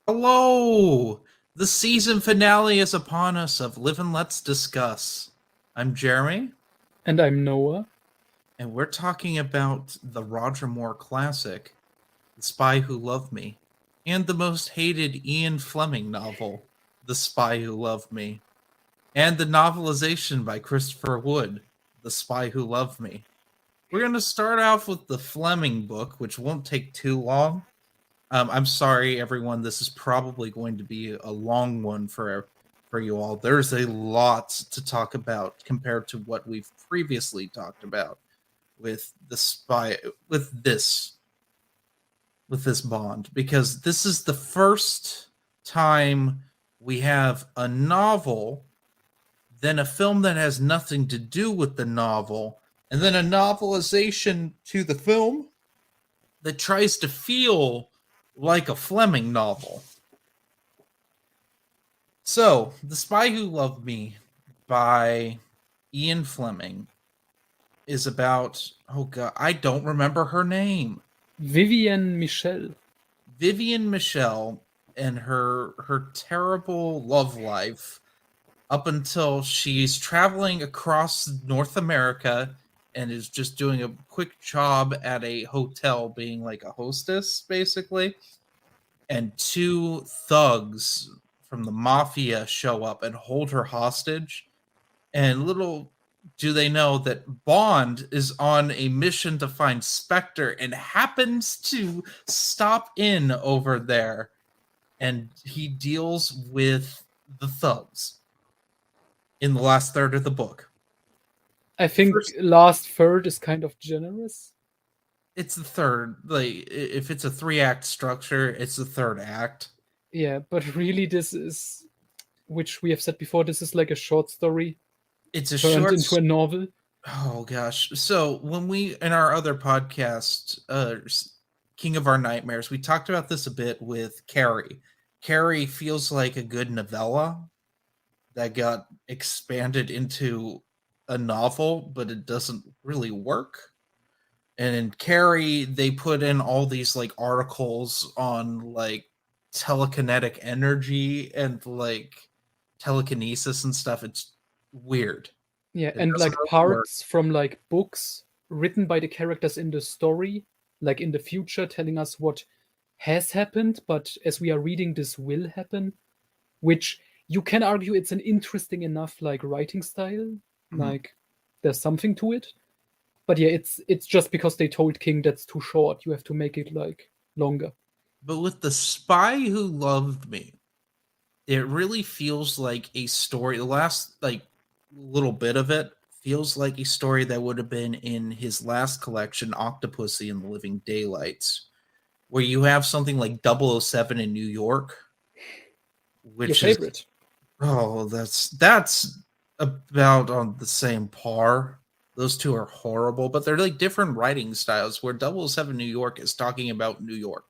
Hello! The season finale is upon us of Live and Let's Discuss. I'm Jeremy, And I'm Noah. and we're talking about the Roger Moore classic, The Spy Who Loved Me, and the most hated Ian Fleming novel, The Spy Who Loved Me, and the novelization by Christopher Wood, The Spy Who Loved Me. We're going to start off with the Fleming book, which won't take too long. I'm sorry, everyone. This is probably going to be a long one for you all. There's a lot to talk about compared to what we've previously talked about with this bond, because this is the first time we have a novel, then a film that has nothing to do with the novel, and then a novelization to the film that tries to feel like a Fleming novel. So, The Spy Who Loved Me by Ian Fleming is about, oh god, I don't remember her name. Vivian Michel. Vivian Michel and her terrible love life up until she's traveling across North America and is just doing a quick job at a hotel being like a hostess, basically. And two thugs from the mafia show up and hold her hostage. And little do they know that Bond is on a mission to find Spectre and happens to stop in over there. And he deals with the thugs in the last third of the book. I think last third is kind of generous. It's the third. Like, if it's a 3-act structure, it's the third act. Yeah, but really this is, which we have said before, this is like a short story. It's a turned short into a novel. Oh gosh. So when we in our other podcast, King of Our Nightmares, we talked about this a bit with Carrie. Carrie feels like a good novella that got expanded into a novel, but it doesn't really work. And in Carrie, they put in all these like articles on like telekinetic energy and like telekinesis and stuff. It's weird. Yeah, It and doesn't like really work. parts from like books written by the characters in the story, like in the future, telling us what has happened, but as we are reading, this will happen, which you can argue it's an interesting enough like writing style. Like there's something to it. But yeah, it's just because they told King that's too short. You have to make it like longer. But with The Spy Who Loved Me, it really feels like a story. The last like little bit of it feels like a story that would have been in his last collection, Octopussy and the Living Daylights, where you have something like 007 in New York, Your which is favorite. that's about on the same par. Those two are horrible, but they're like different writing styles. Where 007 New York is talking about New York.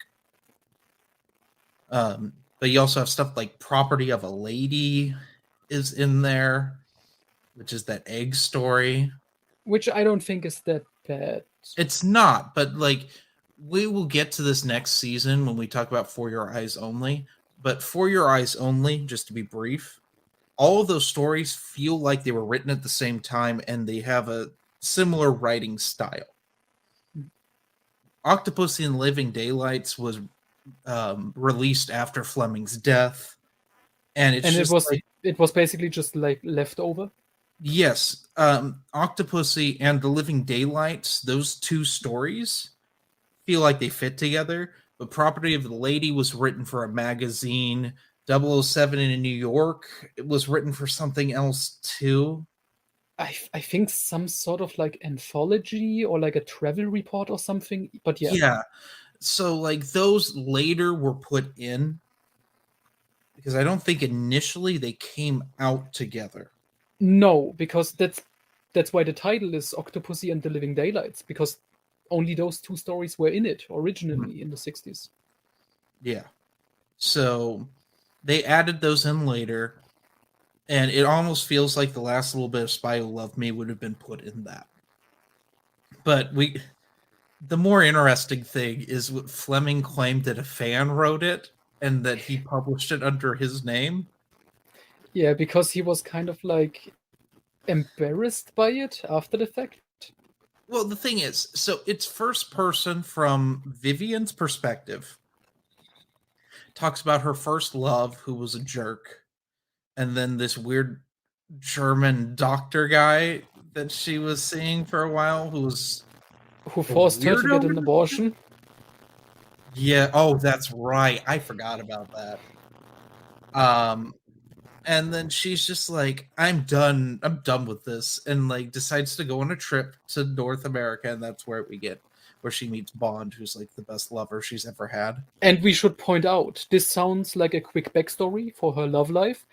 But you also have stuff like Property of a Lady is in there, which is that egg story. Which I don't think is that bad. It's not, but like we will get to this next season when we talk about For Your Eyes Only. But For Your Eyes Only, just to be brief, all of those stories feel like they were written at the same time and they have a similar writing style. Octopussy and Living Daylights was released after Fleming's death, and it's just it was basically just like leftover. Yes, Octopussy and The Living Daylights, those two stories feel like they fit together. But Property of the Lady was written for a magazine. 007 in New York, it was written for something else too. I think some sort of like anthology or like a travel report or something. But yeah. Yeah. So like those later were put in because I don't think initially they came out together. No, because that's why the title is Octopussy and the Living Daylights, because only those two stories were in it originally in the 60s. Yeah. So they added those in later, and it almost feels like the last little bit of Spy Who Loved Me would have been put in that. But the more interesting thing is what Fleming claimed that a fan wrote it. and that he published it under his name. Yeah, because he was kind of like embarrassed by it after the fact. Well, the thing is, so it's first person from Vivian's perspective. Talks about her first love, who was a jerk, and then this weird German doctor guy that she was seeing for a while, who was Who a forced her to get weirdo. an abortion. Yeah. Oh, that's right. I forgot about that. And then she's just like, I'm done. I'm done with this, and like decides to go on a trip to North America, and that's where she meets Bond, who's like the best lover she's ever had. And we should point out, this sounds like a quick backstory for her love life.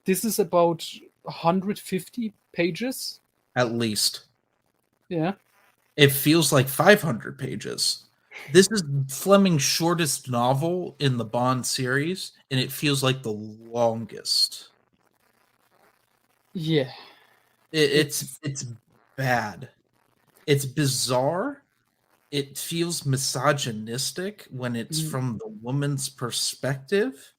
This is about 150 pages. At least. Yeah. It feels like 500 pages. This is Fleming's shortest novel in the Bond series, and it feels like the longest. Yeah. It's bad. It's bizarre. It feels misogynistic when it's from the woman's perspective.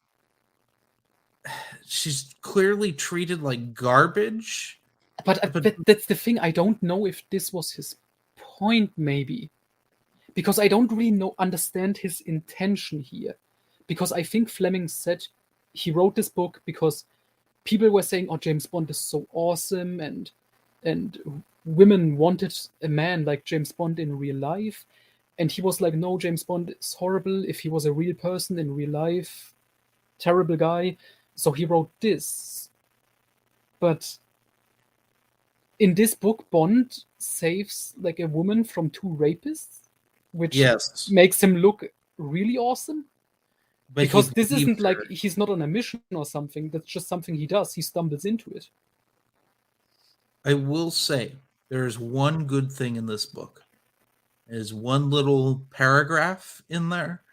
She's clearly treated like garbage. But that's the thing. I don't know if this was his point, maybe. Because I don't really understand his intention here. Because I think Fleming said he wrote this book because people were saying, "Oh, James Bond is so awesome," and women wanted a man like James Bond in real life. And he was like, "No, James Bond is horrible. If he was a real person in real life, terrible guy." So he wrote this. But in this book, Bond saves like a woman from two rapists, which Yes, makes him look really awesome. but Because this isn't like he's not on a mission or something. That's just something he does. He stumbles into it. I will say there's one good thing in this book. There's one little paragraph in there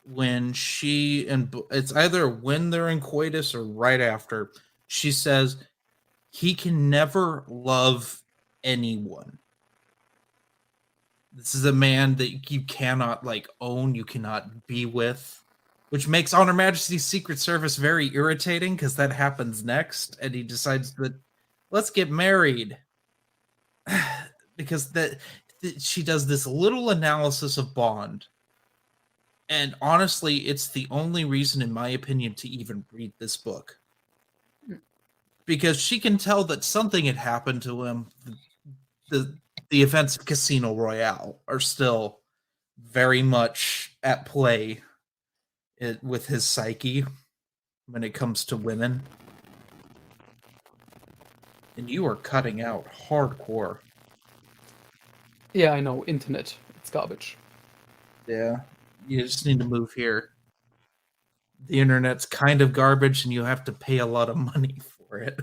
when she and it's either when they're in coitus or right after. She says he can never love anyone. This is a man that you cannot like own, you cannot be with, which makes On Her Majesty's Secret Service very irritating because that happens next, and he decides that let's get married because she does this little analysis of Bond, and honestly, it's the only reason, in my opinion, to even read this book, because she can tell that something had happened to him. The events of Casino Royale are still very much at play with his psyche when it comes to women. And you are cutting out hardcore. Yeah, I know. Internet. It's garbage. Yeah. You just need to move here. The internet's kind of garbage and you have to pay a lot of money for it.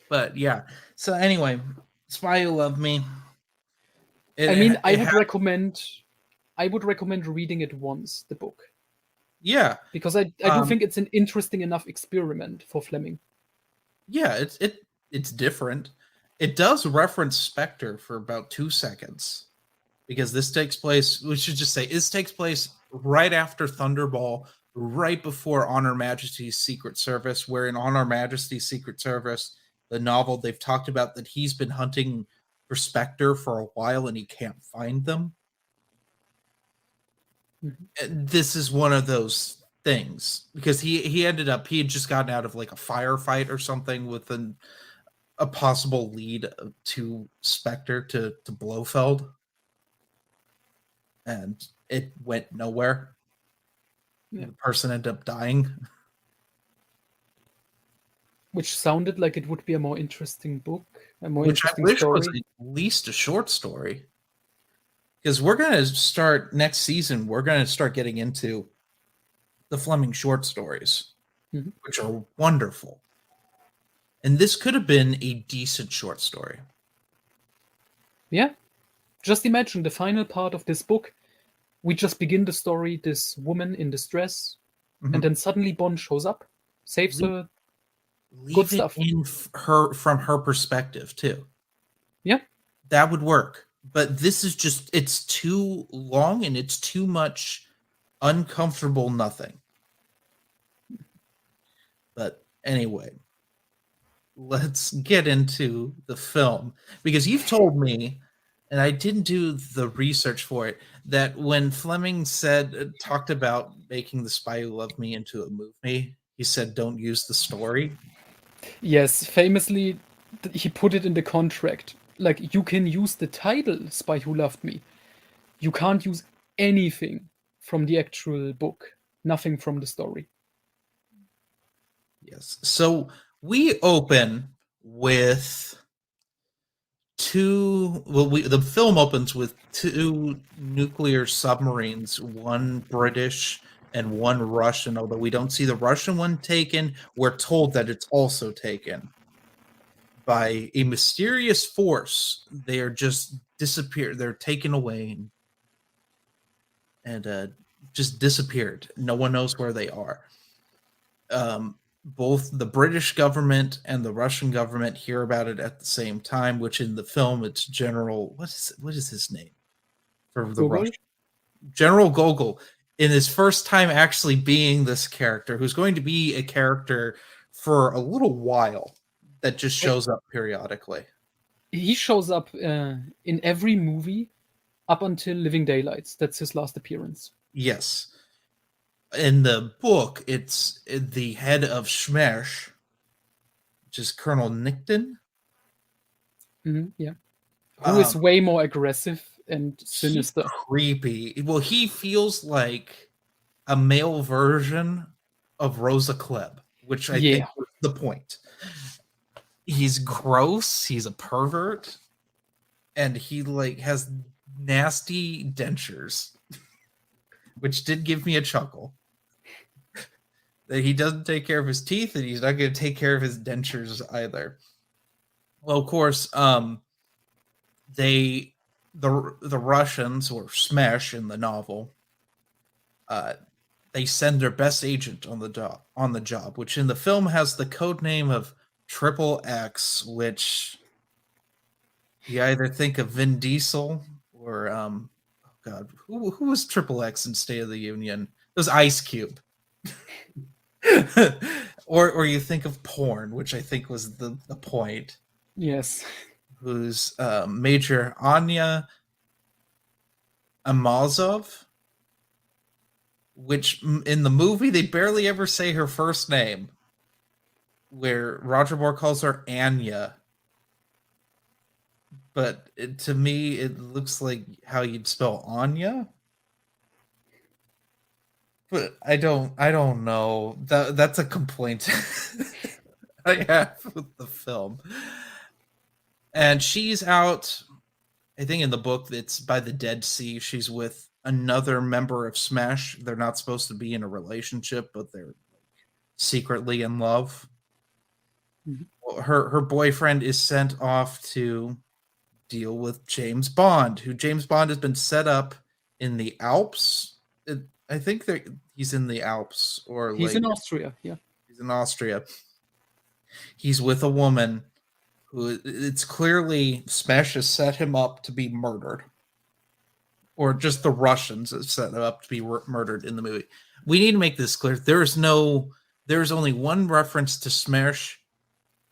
But yeah. So anyway, Spy Who Loved Me. I would recommend reading it once, the book. Yeah. Because I do think it's an interesting enough experiment for Fleming. Yeah, it's different. It does reference Spectre for about 2 seconds. Because this takes place, we should just say, this takes place right after Thunderball, right before On Her Majesty's Secret Service, where in On Her Majesty's Secret Service, the novel, they've talked about that he's been hunting for Spectre for a while and he can't find them. Mm-hmm. This is one of those things, because he had just gotten out of like a firefight or something with a possible lead to Spectre to Blofeld. And it went nowhere. Yeah. The person ended up dying. Which sounded like it would be a more interesting book, a more Which interesting I wish story. Was at least a short story. Because we're going to start next season, we're going to start getting into the Fleming short stories, which are wonderful. And this could have been a decent short story. Yeah. Just imagine the final part of this book. We just begin the story, this woman in distress, and then suddenly Bond shows up, saves her. Good stuff. From her perspective, too. Yeah. That would work. But this is just, it's too long and it's too much uncomfortable nothing. But anyway, let's get into the film, because you've told me, and I didn't do the research for it, that when Fleming talked about making The Spy Who Loved Me into a movie, he said don't use the story. Yes, famously, he put it in the contract. Like, you can use the title Spy Who Loved Me. You can't use anything from the actual book, nothing from the story. Yes. So we open with the film opens with two nuclear submarines, one British and one Russian. Although we don't see the Russian one taken, we're told that it's also taken by a mysterious force. They are just disappeared. They're taken away and just disappeared. No one knows where they are. Both the British government and the Russian government hear about it at the same time, which in the film it's General what is his name for the Gogol? Russian? General Gogol, in his first time actually being this character, who's going to be a character for a little while, that just shows up periodically. He shows up in every movie up until Living Daylights. That's his last appearance. Yes. In the book, it's the head of Smersh, which is Colonel Nickton. Yeah. Who is way more aggressive and He's sinister. creepy. Well, he feels like a male version of Rosa Klebb, which I think was the point. He's gross, he's a pervert, and he like has nasty dentures, which did give me a chuckle. That he doesn't take care of his teeth, and he's not going to take care of his dentures either. Well, of course, the Russians, or Smash in the novel, they send their best agent on the job, which in the film has the code name of Triple X, which you either think of Vin Diesel or oh God, who was Triple X in State of the Union? It was Ice Cube. or you think of porn, which I think was the point. Yes. Who's Major Anya Amazov, which in the movie they barely ever say her first name, where Roger Moore calls her Anya. But to me, it looks like how you'd spell Anya. But I don't know. That's a complaint I have with the film. And she's out, I think in the book it's by the Dead Sea. She's with another member of Smash. They're not supposed to be in a relationship, but they're secretly in love. Mm-hmm. Her boyfriend is sent off to deal with James Bond, who James Bond has been set up in the Alps. I think he's in the Alps, or he's in Austria. Yeah, he's in Austria. He's with a woman who it's clearly Smash has set him up to be murdered, or just the Russians have set him up to be murdered in the movie. We need to make this clear. There's only one reference to Smash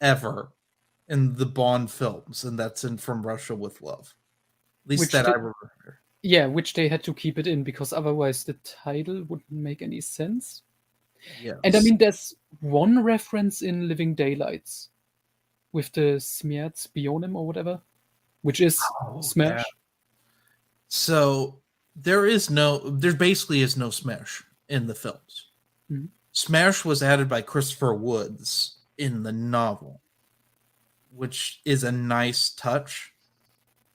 ever in the Bond films, and that's in From Russia with Love. At least I remember. Yeah, which they had to keep it in because otherwise the title wouldn't make any sense. Yes. And I mean, there's one reference in Living Daylights with the Smert or whatever, which is Smash. Yeah. So there basically is no Smash in the films. Mm-hmm. Smash was added by Christopher Woods in the novel, which is a nice touch,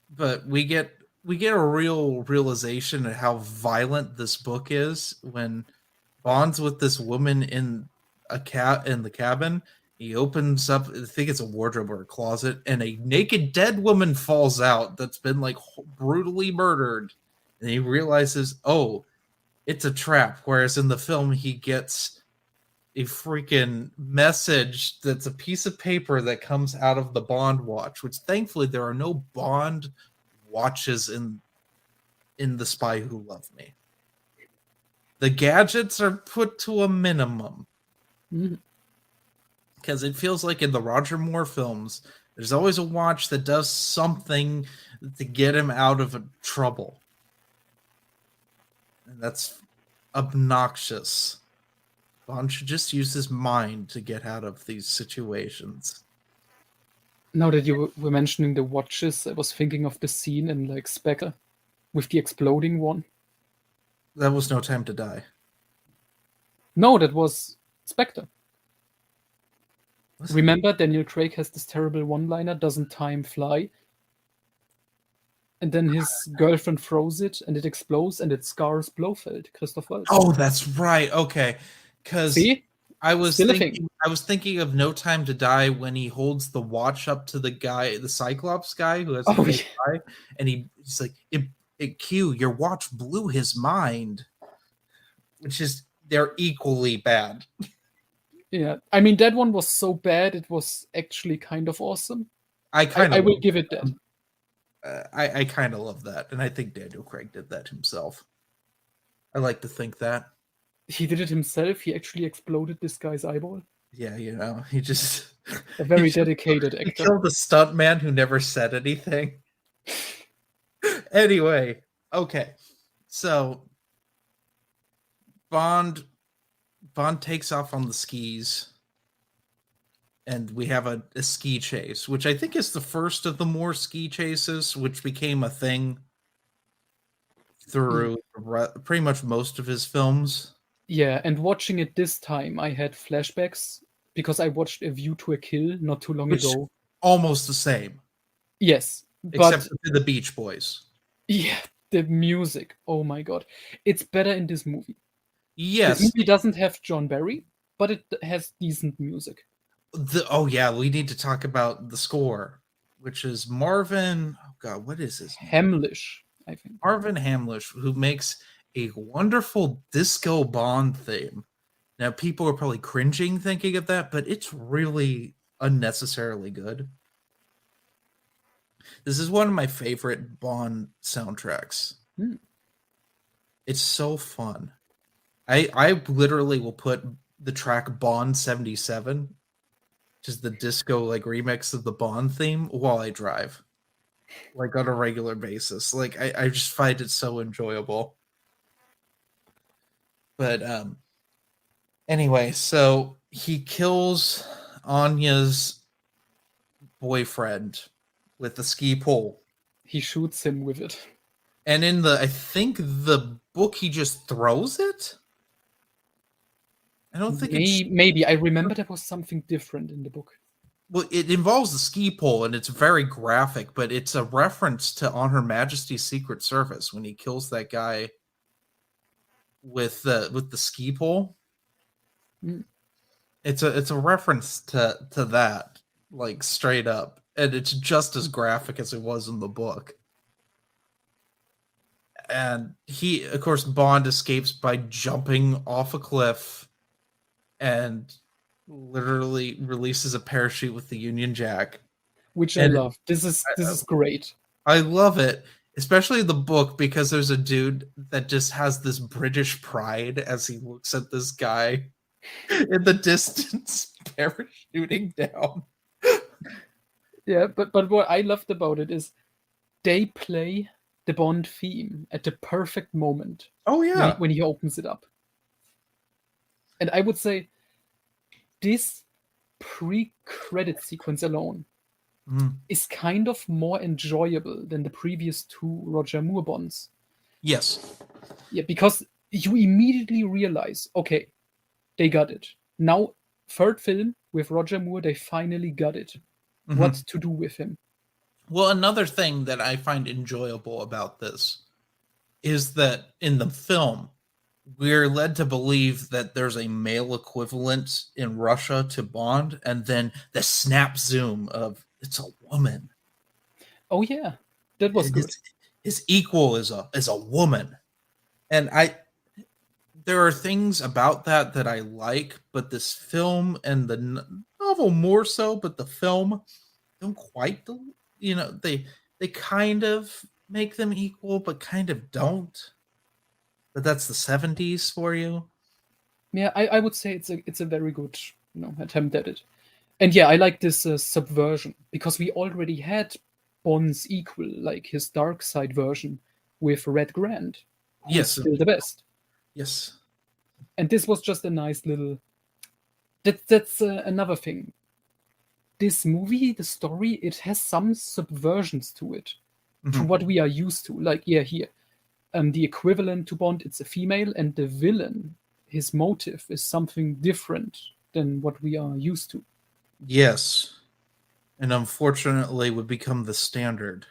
but we get a real realization of how violent this book is when Bond's with this woman in the cabin. He opens up, I think it's a wardrobe or a closet, and a naked dead woman falls out that's been like brutally murdered. And he realizes, oh, it's a trap. Whereas in the film, he gets a freaking message that's a piece of paper that comes out of the Bond watch, which thankfully there are no Bond watches in The Spy Who Loved Me. The gadgets are put to a minimum. Mhm. Because it feels like in the Roger Moore films, there's always a watch that does something to get him out of trouble. And that's obnoxious. Bond should just use his mind to get out of these situations. Now that you were mentioning the watches, I was thinking of the scene in like Spectre with the exploding one. That was No Time to Die. No, that was Spectre. Was it? Remember, Daniel Craig has this terrible one-liner, "Doesn't time fly?" And then his girlfriend throws it, and it explodes, and it scars Blofeld, Christoph Waltz. Oh, that's right. Okay. Because See? I was Still a thing. thinking of No Time to Die when he holds the watch up to the guy, the Cyclops guy who has a Oh, fake yeah. eye, and he's like, Q, your watch blew his mind. Which is they're equally bad. Yeah. I mean, that one was so bad, it was actually kind of awesome. I kind I of will give it that. I kind of love that, and I think Daniel Craig did that himself. I like to think that. He did it himself. He actually exploded this guy's eyeball. Yeah, he just A very he, dedicated he actor. killed the stuntman who never said anything. Anyway, okay, so Bond takes off on the skis, and we have a ski chase, which I think is the first of the more ski chases, which became a thing through pretty much most of his films. Yeah, and watching it this time, I had flashbacks because I watched A View to a Kill not too long Which ago. almost the same, Yes, except but for the Beach Boys. yeah, the music. Oh my god. It's better in this movie. This Yes. movie doesn't have John Barry, but it has decent music. Oh yeah, we need to talk about the score, which is Marvin. Oh God, what is his name? Hamlish, I think. Marvin Hamlish, who makes a wonderful disco Bond theme. Now, people are probably cringing thinking of that, but it's really unnecessarily good. This is one of my favorite Bond soundtracks. Hmm. It's so fun. I literally will put the track Bond 77, which is the disco like remix of the Bond theme, while I drive. Like on a regular basis. Like I just find it so enjoyable. But anyway, so he kills Anya's boyfriend with the ski pole. He shoots him with it. And in I think the book he just throws it. I don't think Maybe. I remember there was something different in the book. well, it involves the ski pole and it's very graphic, but it's a reference to On Her Majesty's Secret Service when he kills that guy with the ski pole. Mm. It's a reference to that, like straight up, and it's just as graphic as it was in the book. And he, of course, Bond escapes by jumping off a cliff and literally releases a parachute with the Union Jack. Which I And love. This is great. I love it, especially the book, because there's a dude that just has this British pride as he looks at this guy in the distance parachuting down. Yeah, but what I loved about it is they play the Bond theme at the perfect moment Oh yeah. when he opens it up. And I would say this pre-credit sequence alone is kind of more enjoyable than the previous two Roger Moore Bonds. Yes. Yeah, because you immediately realize, okay, they got it. Now, third film with Roger Moore, they finally got it. What to do with him. Well, another thing that I find enjoyable about this is that in the film, we're led to believe that there's a male equivalent in Russia to Bond, and then the snap zoom of it's a woman. Oh yeah, that was good. His equal is a woman, and there are things about that I like, but this film and the novel more so, but the film don't quite. They kind of make them equal, but kind of don't. but that's the 70s for you. Yeah, I would say it's a very good attempt at it. And yeah, I like this subversion because we already had Bond's equal, like his dark side version with Red Grant, who is Yes, still the best. yes. And this was just a nice little. That's another thing. This movie, the story, it has some subversions to it, to Mhm. what we are used to. Like here, the equivalent to Bond, it's a female, and the villain, his motive is something different than what we are used to. Yes, and unfortunately would become the standard.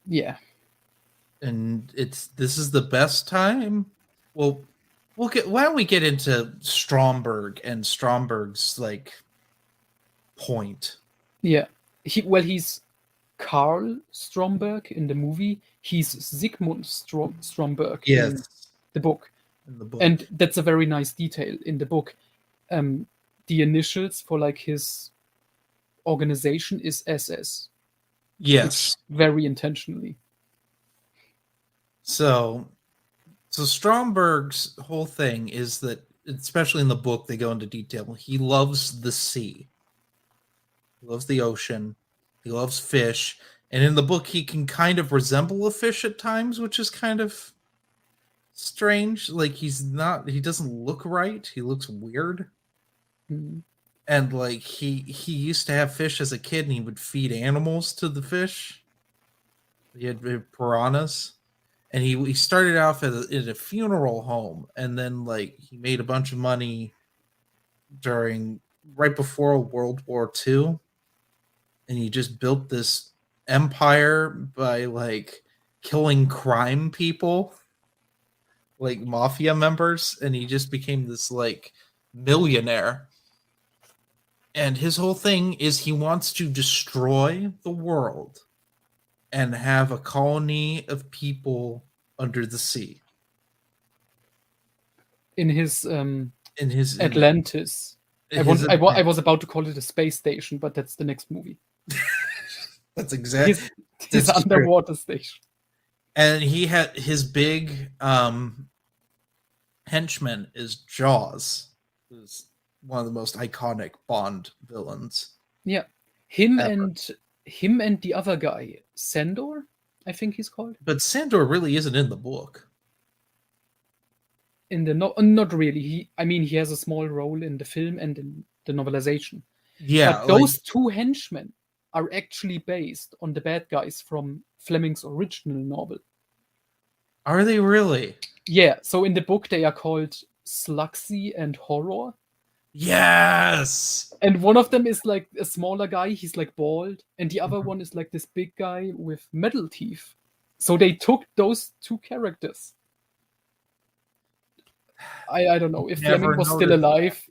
Yeah, And this is the best time. Well, why don't we get into Stromberg and Stromberg's like point? yeah. He's Karl Stromberg in the movie. He's Sigmund Stromberg in Yes, the book, in the book. and that's a very nice detail in the book. Um, the initials for like his organization is SS, which Yes. very intentionally. So Stromberg's whole thing is that, especially in the book, they go into detail. He loves the sea. He loves the ocean. He loves fish. And in the book, he can kind of resemble a fish at times, which is kind of strange. Like he doesn't look right. He looks weird. Mm. And like he used to have fish as a kid, and he would feed animals to the fish. He had piranhas, and he started off at a funeral home, and then like he made a bunch of money during right before World War II, and he just built this empire by like killing crime people, like mafia members, and he just became this like millionaire. And his whole thing is he wants to destroy the world and have a colony of people under the sea. In his In Atlantis. his I was about to call it a space station, but that's the next movie. that's His, exact. his That's true. underwater station. And he had his big henchman is Jaws, who's one of the most iconic Bond villains Yeah, him ever. and him and the other guy, Sandor, I think he's called. But Sandor really isn't in the book. In the not really. He has a small role in the film and in the novelization. Yeah, But like, those two henchmen are actually based on the bad guys from Fleming's original novel. are they really? Yeah, so in the book they are called Slugsy and Horror. Yes. And one of them is like a smaller guy, he's like bald, and the other one is like this big guy with metal teeth. So they took those two characters. I don't know if Never Fleming was still noticed alive.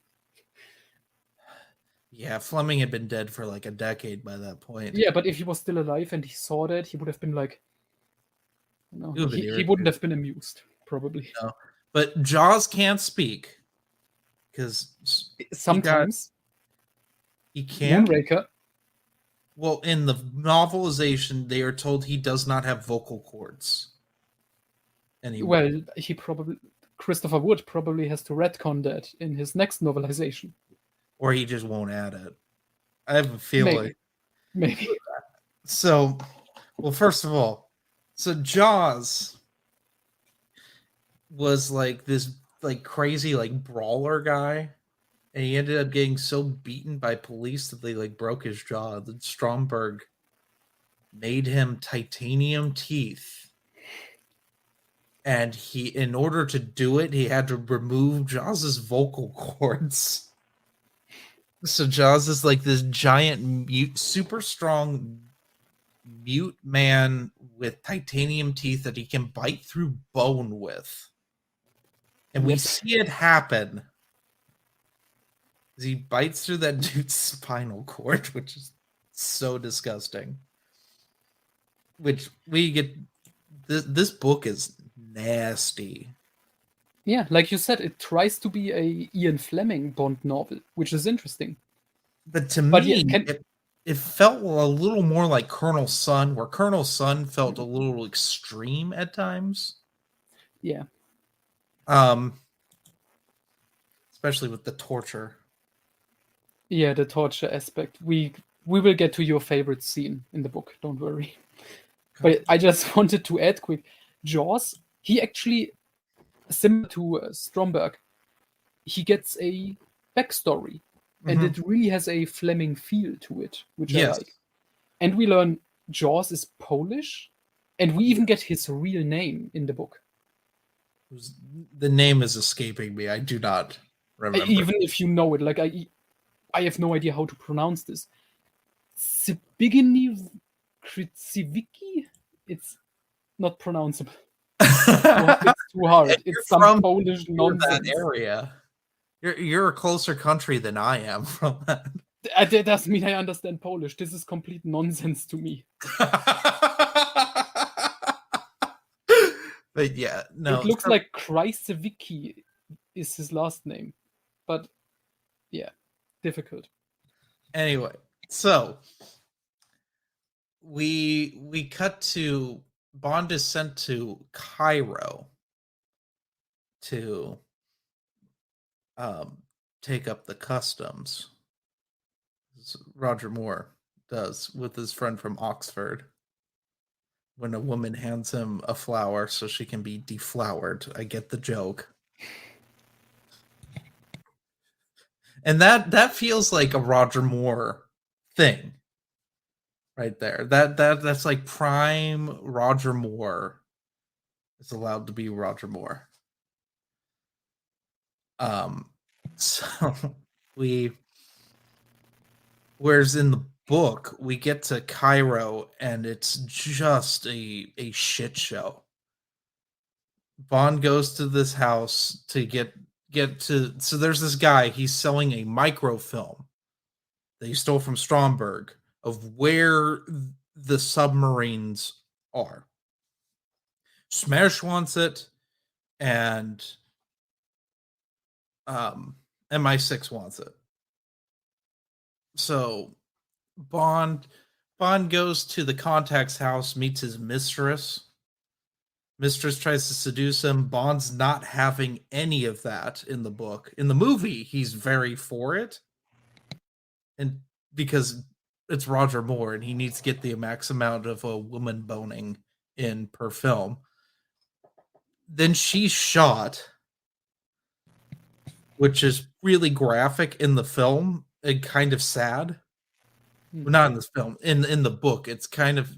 Yeah, Fleming had been dead for like a decade by that point. Yeah, but if he was still alive and he saw that, he would have been like, He would have been he wouldn't irritated. have been amused, probably. No. But Jaws can't speak because Sometimes he can. Moonraker. Well, in the novelization, they are told he does not have vocal cords anymore. Well, Christopher Wood probably has to retcon that in his next novelization. Or he just won't add it. I have a feeling. Maybe. So, well, first of all, so Jaws was like this like crazy like brawler guy, and he ended up getting so beaten by police that they like broke his jaw. That Stromberg made him titanium teeth, and in order to do it, he had to remove Jaws's vocal cords. So Jaws is like this giant, super strong mute man with titanium teeth that he can bite through bone with. And we see it happen as he bites through that dude's spinal cord, which is so disgusting. Which we get this book is nasty. Yeah, like you said, it tries to be a Ian Fleming Bond novel, which is interesting. But to me, it felt a little more like Colonel Sun, where Colonel Sun felt a little extreme at times. Yeah. Especially with the torture. Yeah, the torture aspect. We will get to your favorite scene in the book, don't worry. But I just wanted to add quick. Jaws, he actually, similar to Stromberg, he gets a backstory. And it really has a Fleming feel to it, which I Yes. like. And we learn Jaws is Polish, and we even get his real name in the book. The name is escaping me. I do not remember. Even if you know it, like I have no idea how to pronounce this. Zbigniew Krzyzewicki? It's not pronounceable. It's too hard. You're It's some from Polish that nonsense. area. You're a closer country than I am from that. That doesn't mean I understand Polish. This is complete nonsense to me. But yeah, no. It looks like Krzyzewicki is his last name. But yeah, difficult. Anyway, so we cut to Bond is sent to Cairo to take up the customs. Roger Moore does with his friend from Oxford. When a woman hands him a flower so she can be deflowered. I get the joke. And that feels like a Roger Moore thing. Right there. That's like prime Roger Moore is allowed to be Roger Moore. So whereas in the book we get to Cairo and it's just a shit show. Bond goes to this house to get to, so there's this guy, he's selling a microfilm that he stole from Stromberg of where the submarines are. Smash wants it, and MI6 wants it. So Bond goes to the contact's house, meets his mistress. Mistress tries to seduce him. Bond's not having any of that in the book. In the movie, he's very for it. And because it's Roger Moore and he needs to get the max amount of a woman boning in per film. Then she's shot, which is really graphic in the film and kind of sad. Well, not in this film. In the book, it's kind of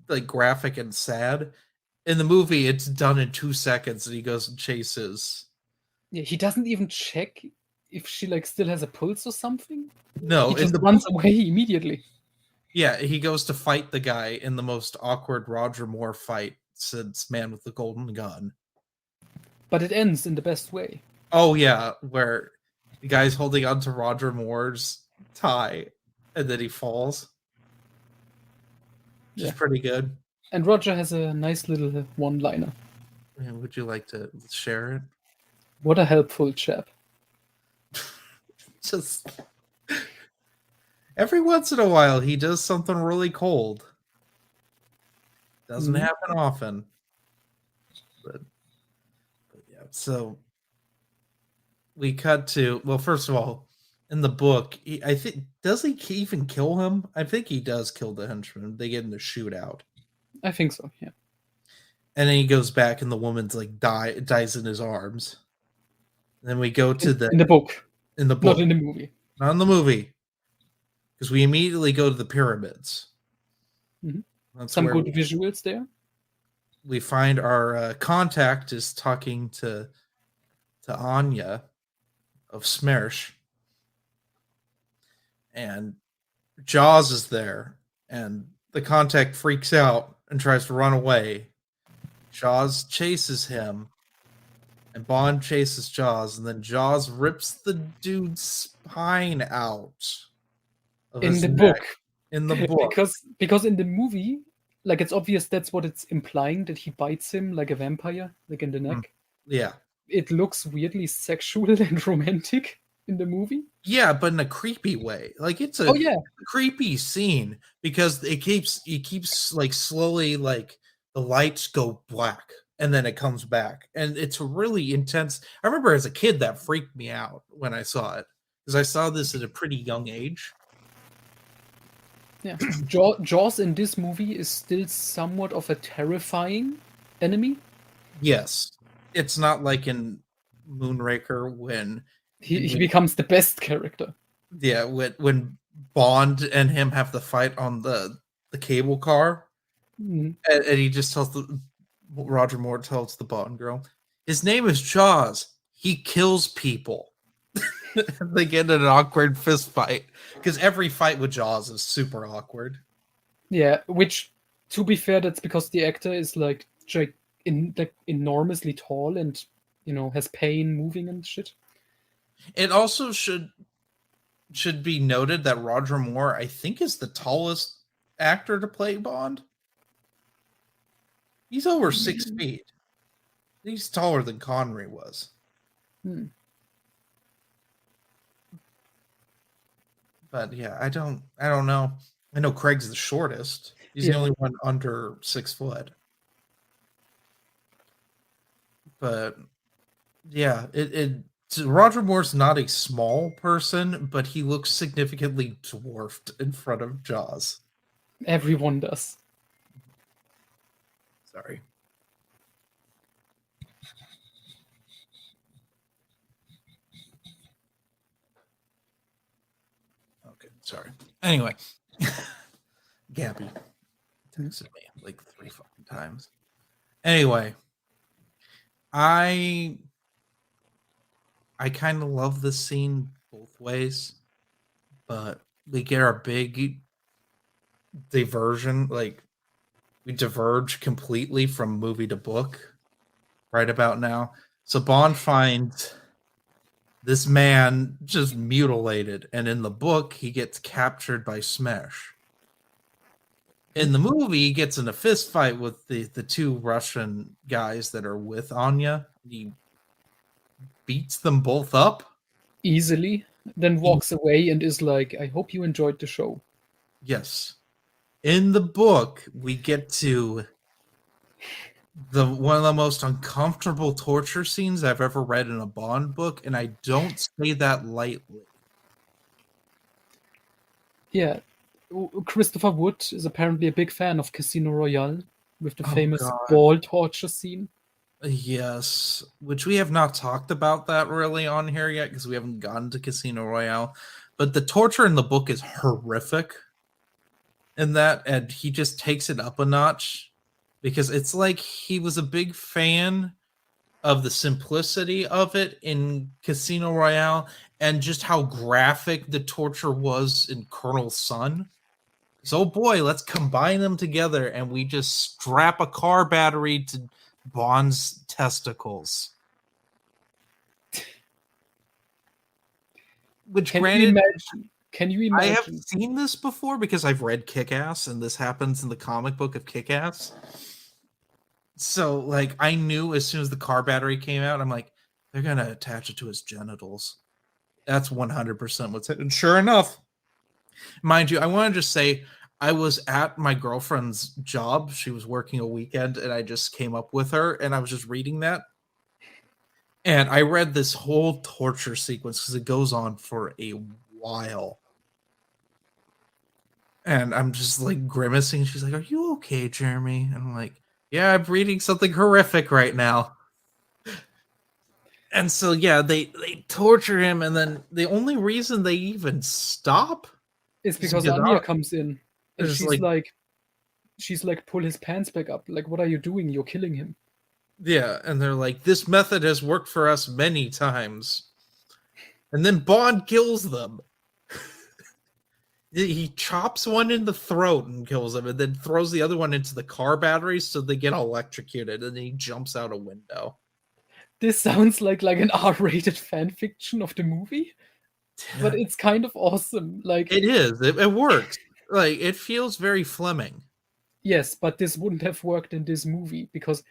like graphic and sad. In the movie, it's done in 2 seconds, and he goes and chases. Yeah, he doesn't even check if she like still has a pulse or something. No, he just runs away immediately. Yeah, he goes to fight the guy in the most awkward Roger Moore fight since Man with the Golden Gun. But it ends in the best way. Oh yeah, where the guy's holding onto Roger Moore's tie, and then he falls. Which is pretty good. And Roger has a nice little one-liner. Would you like to share it? What a helpful chap. Just every once in a while, he does something really cold. Doesn't happen often. But yeah, so we cut to, well, first of all, in the book, I think, does he even kill him? I think he does kill the henchman. They get in a shootout. I think so, yeah. And then he goes back and the woman's like dies in his arms. And then we go to in the book. In the book. Not in the movie. Not in the movie. Because we immediately go to the pyramids. Mm-hmm. Some good visuals there. We find our contact is talking to Anya of Smersh. And Jaws is there. And the contact freaks out and tries to run away. Jaws chases him. And Bond chases Jaws. And then Jaws rips the dude's spine out. In the book. In the book. Because in the movie, like it's obvious that's what it's implying, that he bites him like a vampire, like in the neck. Yeah. It looks weirdly sexual and romantic in the movie. Yeah, but in a creepy way. Like it's a creepy scene because it keeps like slowly like the lights go black and then it comes back, and it's really intense. I remember as a kid that freaked me out when I saw it, because I saw this at a pretty young age. Yeah. Jaws in this movie is still somewhat of a terrifying enemy. Yes, it's not like in Moonraker when He we becomes the best character. yeah when Bond and him have the fight on the cable car, Mhm. and he just tells the Roger Moore tells the Bond girl, his name is Jaws. He kills people. They get in an awkward fist fight because every fight with Jaws is super awkward. Yeah, which, to be fair, that's because the actor is like enormously tall and has pain moving and shit. It also should be noted that Roger Moore, I think, is the tallest actor to play Bond. He's over 6 feet. He's taller than Connery was. Hmm. But yeah, I don't know. I know Craig's the shortest. He's the Yeah, only one under 6 foot. But yeah, Roger Moore's not a small person, but he looks significantly dwarfed in front of Jaws. everyone does. Sorry. Okay, sorry. Anyway, Gabby texted me like 3 fucking times. Anyway, I I kind of love this scene both ways, but we get our big diversion. Like we diverge completely from movie to book right about now. So Bond finds this man just mutilated, and in the book, he gets captured by Smash. In the movie, he gets in a fist fight with the two Russian guys that are with Anya. He beats them both up. Easily, then walks away and is like, I hope you enjoyed the show. Yes. In the book, we get to the one of the most uncomfortable torture scenes I've ever read in a Bond book, and I don't say that lightly. Yeah, Christopher Wood is apparently a big fan of Casino Royale with the Oh famous god. ball torture scene. Yes, which we have not talked about that really on here yet because we haven't gotten to Casino Royale. But the torture in the book is horrific in that, and he just takes it up a notch because it's like he was a big fan of the simplicity of it in Casino Royale and just how graphic the torture was in Colonel Sun. So, boy, let's combine them together and we just strap a car battery to Bond's testicles. Which, Can you granted, imagine? Can you I have imagine? seen this before because I've read Kick Ass, and this happens in the comic book of Kick Ass. So, like, I knew as soon as the car battery came out, I'm like, they're going to attach it to his genitals. That's 100% what's it. And sure enough, mind you, I want to just say I was at my girlfriend's job. She was working a weekend, and I just came up with her, and I was just reading that. And I read this whole torture sequence because it goes on for a while. And I'm just like grimacing. She's like, "Are you okay, Jeremy?" And I'm like, "Yeah, I'm reading something horrific right now." And so yeah, they torture him, and then the only reason they even stop It's is because because Anya comes in and there's like she's like, pull his pants back up. Like, what are you doing? You're killing him. yeah, and they're like, "This method has worked for us many times," and then Bond kills them. He chops one in the throat and kills them, and then throws the other one into the car batteries so they get electrocuted, and then he jumps out a window. This sounds like an R-rated fan fiction of the movie, but it's kind of awesome. Like, It is. It works. Like it feels very Fleming. yes, but this wouldn't have worked in this movie because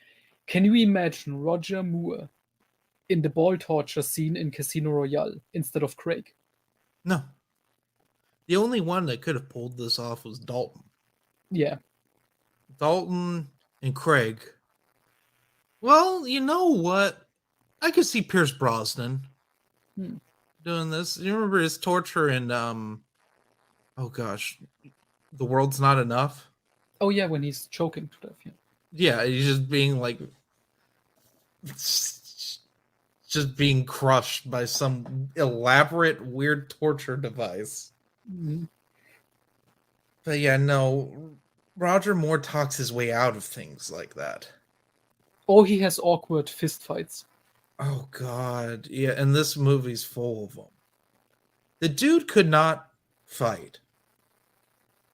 can you imagine Roger Moore in the ball torture scene in Casino Royale instead of Craig? No, the only one that could have pulled this off was Dalton. Yeah. Dalton and Craig Well, you know what? I could see Pierce Brosnan Hmm. doing this. You remember his torture in oh gosh, The World's Not Enough? Oh yeah, when he's choking to death. Yeah. Yeah, he's just being like just being crushed by some elaborate weird torture device. Mhm. But yeah, no, Roger Moore talks his way out of things like that. Or he has awkward fist fights. Oh god, yeah, and this movie's full of them. The dude could not fight.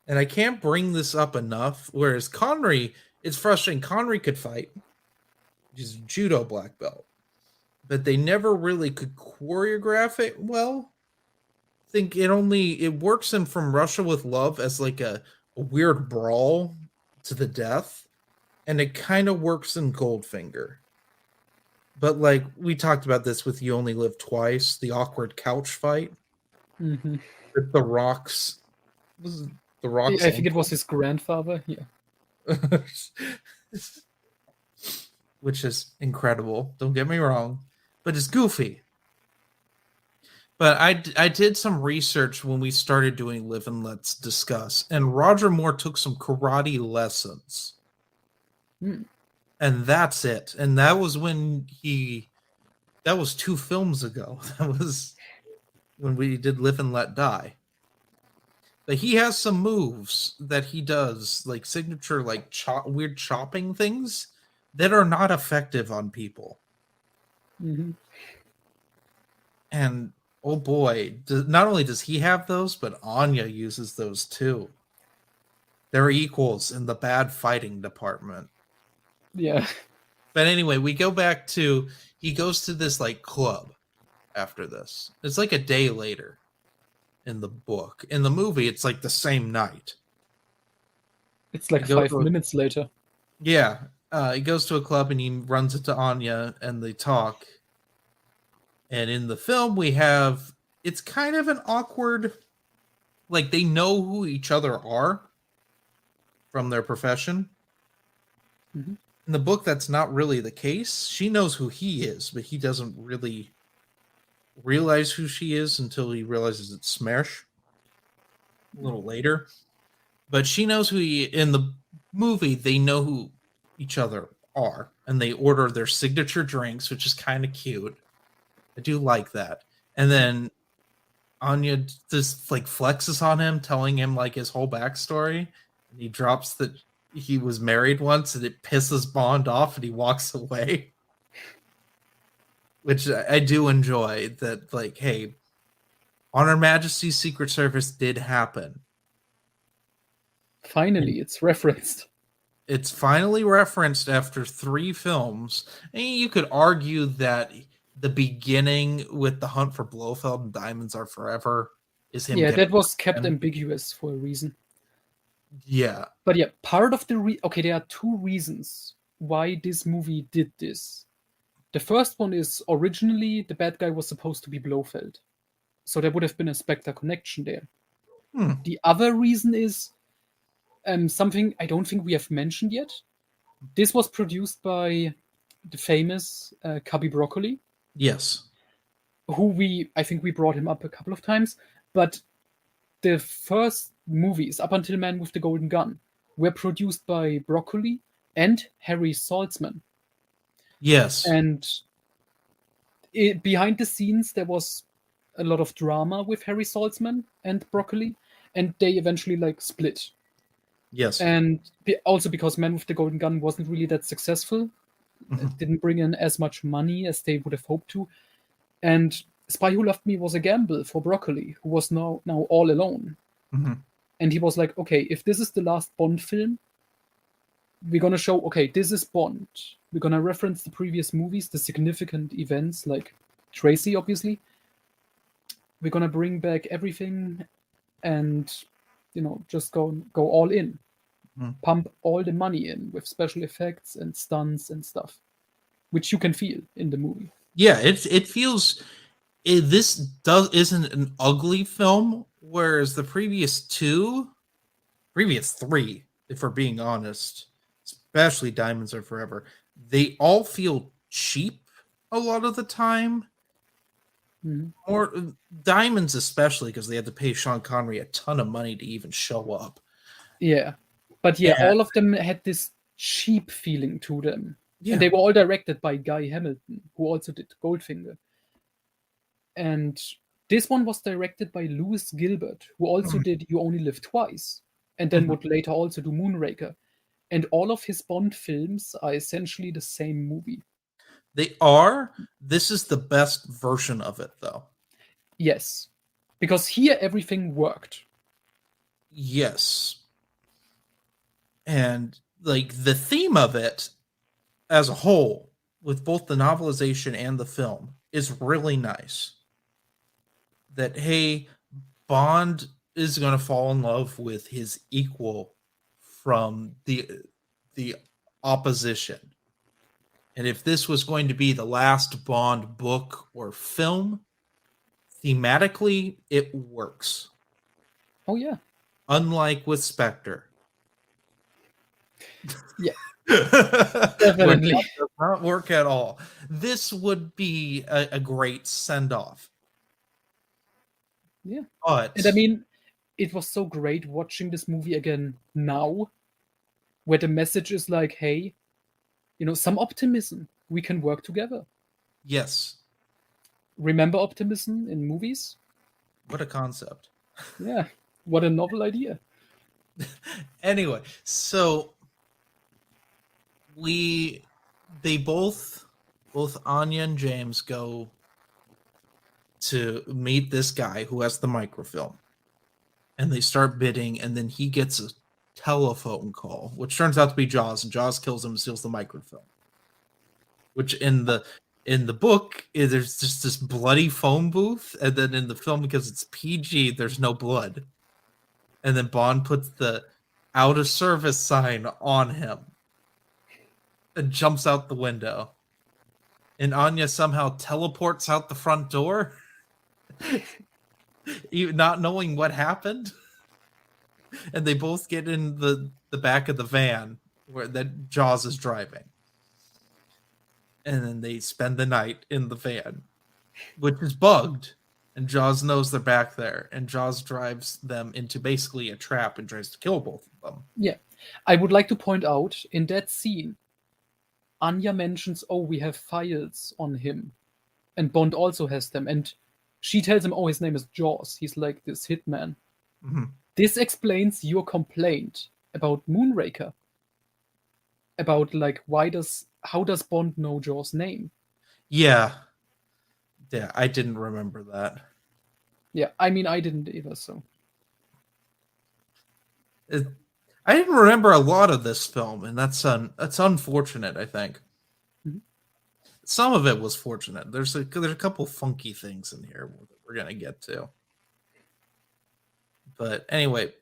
And I can't bring this up enough. Whereas Connery, it's frustrating. Connery could fight. He's a judo black belt. But they never really could choreograph it well. I think it works in From Russia with Love as like a weird brawl to the death. And it kind of works in Goldfinger. But like we talked about this with You Only Live Twice, the awkward couch fight. Hmm. With the rocks. Was it the rocks I think it uncle? was his grandfather. Yeah. Which is incredible. Don't get me wrong, but it's goofy. But I did some research when we started doing Live and Let's Discuss, and Roger Moore took some karate lessons, Hmm. and that's it. And that was that was 2 films ago. That was when we did Live and Let Die. But he has some moves that he does, like signature, like weird chopping things that are not effective on people. Hmm. And oh boy, not only does he have those, but Anya uses those too. They're equals in the bad fighting department. Yeah. But anyway, we go back to he goes to this like club after this. It's like a day later in the book. In the movie, it's like the same night. It's He like go 5 minutes later. yeah, he goes to a club and he runs into Anya and they talk. And in the film, we have it's kind of an awkward, like they know who each other are from their profession. Hmm. In the book, that's not really the case. She knows who he is, but he doesn't really realize who she is until he realizes it's Smersh a little later. But she knows who he in the movie, they know who each other are, and they order their signature drinks, which is kind of cute. I do like that. And then Anya just like flexes on him, telling him like his whole backstory. And he drops that he was married once, and it pisses Bond off, and he walks away. Which I do enjoy. That like, hey, on Her Majesty's Secret Service did happen, and Finally, it's referenced. it's finally referenced after 3 films. And you could argue that the beginning with the Hunt for Blofeld and Diamonds Are Forever is him Yeah, getting that was kept in. ambiguous for a reason. Yeah. But yeah, part of the okay, there are 2 reasons why this movie did this. The first one is originally the bad guy was supposed to be Blofeld, so there would have been a Spectre connection there. Hmm. The other reason is something I don't think we have mentioned yet. This was produced by the famous Cubby Broccoli, Yes. who I think we brought him up a couple of times, but the first movies up until Man with the Golden Gun were produced by Broccoli and Harry Saltzman. Yes. And behind the scenes, there was a lot of drama with Harry Saltzman and Broccoli, and they eventually like split. Yes. And also because Man with the Golden Gun wasn't really that successful, it Mhm. didn't bring in as much money as they would have hoped to. And Spy Who Loved Me was a gamble for Broccoli, who was now all alone. Mhm. And he was like, okay, if this is the last Bond film, we're gonna show, okay, this is Bond. We're gonna reference the previous movies, the significant events like Tracy, obviously. We're gonna bring back everything and just go all in. Mhm. Pump all the money in with special effects and stunts and stuff. Which you can feel in the movie. Yeah, it feels this does isn't an ugly film, whereas the previous 3, if we're being honest, especially Diamonds Are Forever, they all feel cheap a lot of the time. Mhm. Or Diamonds, especially because they had to pay Sean Connery a ton of money to even show up. Yeah. But yeah, And all of them had this cheap feeling to them. And yeah, they were all directed by Guy Hamilton, who also did Goldfinger. And this one was directed by Lewis Gilbert, who also Mhm. did You Only Live Twice, and then Mhm. would later also do Moonraker. And all of his Bond films are essentially the same movie. They are. This is the best version of it, though. Yes. Because here everything worked. Yes. And like the theme of it as a whole, with both the novelization and the film, is really nice. That, hey, Bond is going to fall in love with his equal from the opposition. And if this was going to be the last Bond book or film, thematically, it works. Oh, yeah. Unlike with Spectre, Yeah, where that definitely. does not work at all. This would be a great send off. Yeah. And I But mean, it was so great watching this movie again now, where the message is like, hey, some optimism. We can work together. yes, Remember optimism in movies? what a concept. Yeah. What a novel idea. Anyway, so we they both Anya and James go to meet this guy who has the microfilm, and they start bidding, and then he gets a telephone call, which turns out to be Jaws, and Jaws kills him and steals the microfilm. Which in the book, there's just this bloody phone booth, and then in the film, because it's PG, there's no blood. And then Bond puts the out of service sign on him and jumps out the window. And Anya somehow teleports out the front door, not knowing what happened. And they both get in the back of the van where that Jaws is driving. And then they spend the night in the van, which is bugged. And Jaws knows they're back there. And Jaws drives them into basically a trap and tries to kill both of them. Yeah. I would like to point out in that scene, Anya mentions, oh, we have files on him. And Bond also has them. And she tells him, oh, his name is Jaws. He's like this hitman. Mhm. This explains your complaint about Moonraker. About like how does Bond know Jaws' name? Yeah. Yeah, I didn't remember that. Yeah, I mean I didn't either, so It, I didn't remember a lot of this film, and that's unfortunate, I think. Mhm. Some of it was fortunate. There's a couple funky things in here that we're gonna get to. But anyway,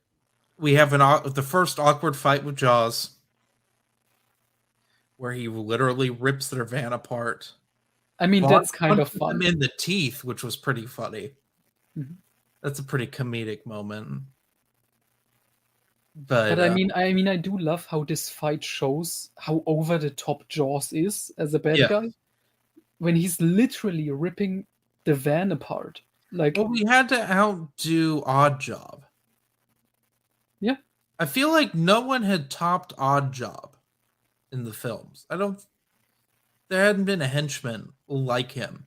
we have the first awkward fight with Jaws, where he literally rips their van apart. I mean Bond that's kind of punches him fun. in the teeth, which was pretty funny. Mhm. That's a pretty comedic moment. But But I do love how this fight shows how over the top Jaws is as a bad yeah. guy when he's literally ripping the van apart. Like, Well, we had to outdo Odd Job. yeah, I feel like no one had topped Odd Job in the films. There hadn't been a henchman like him.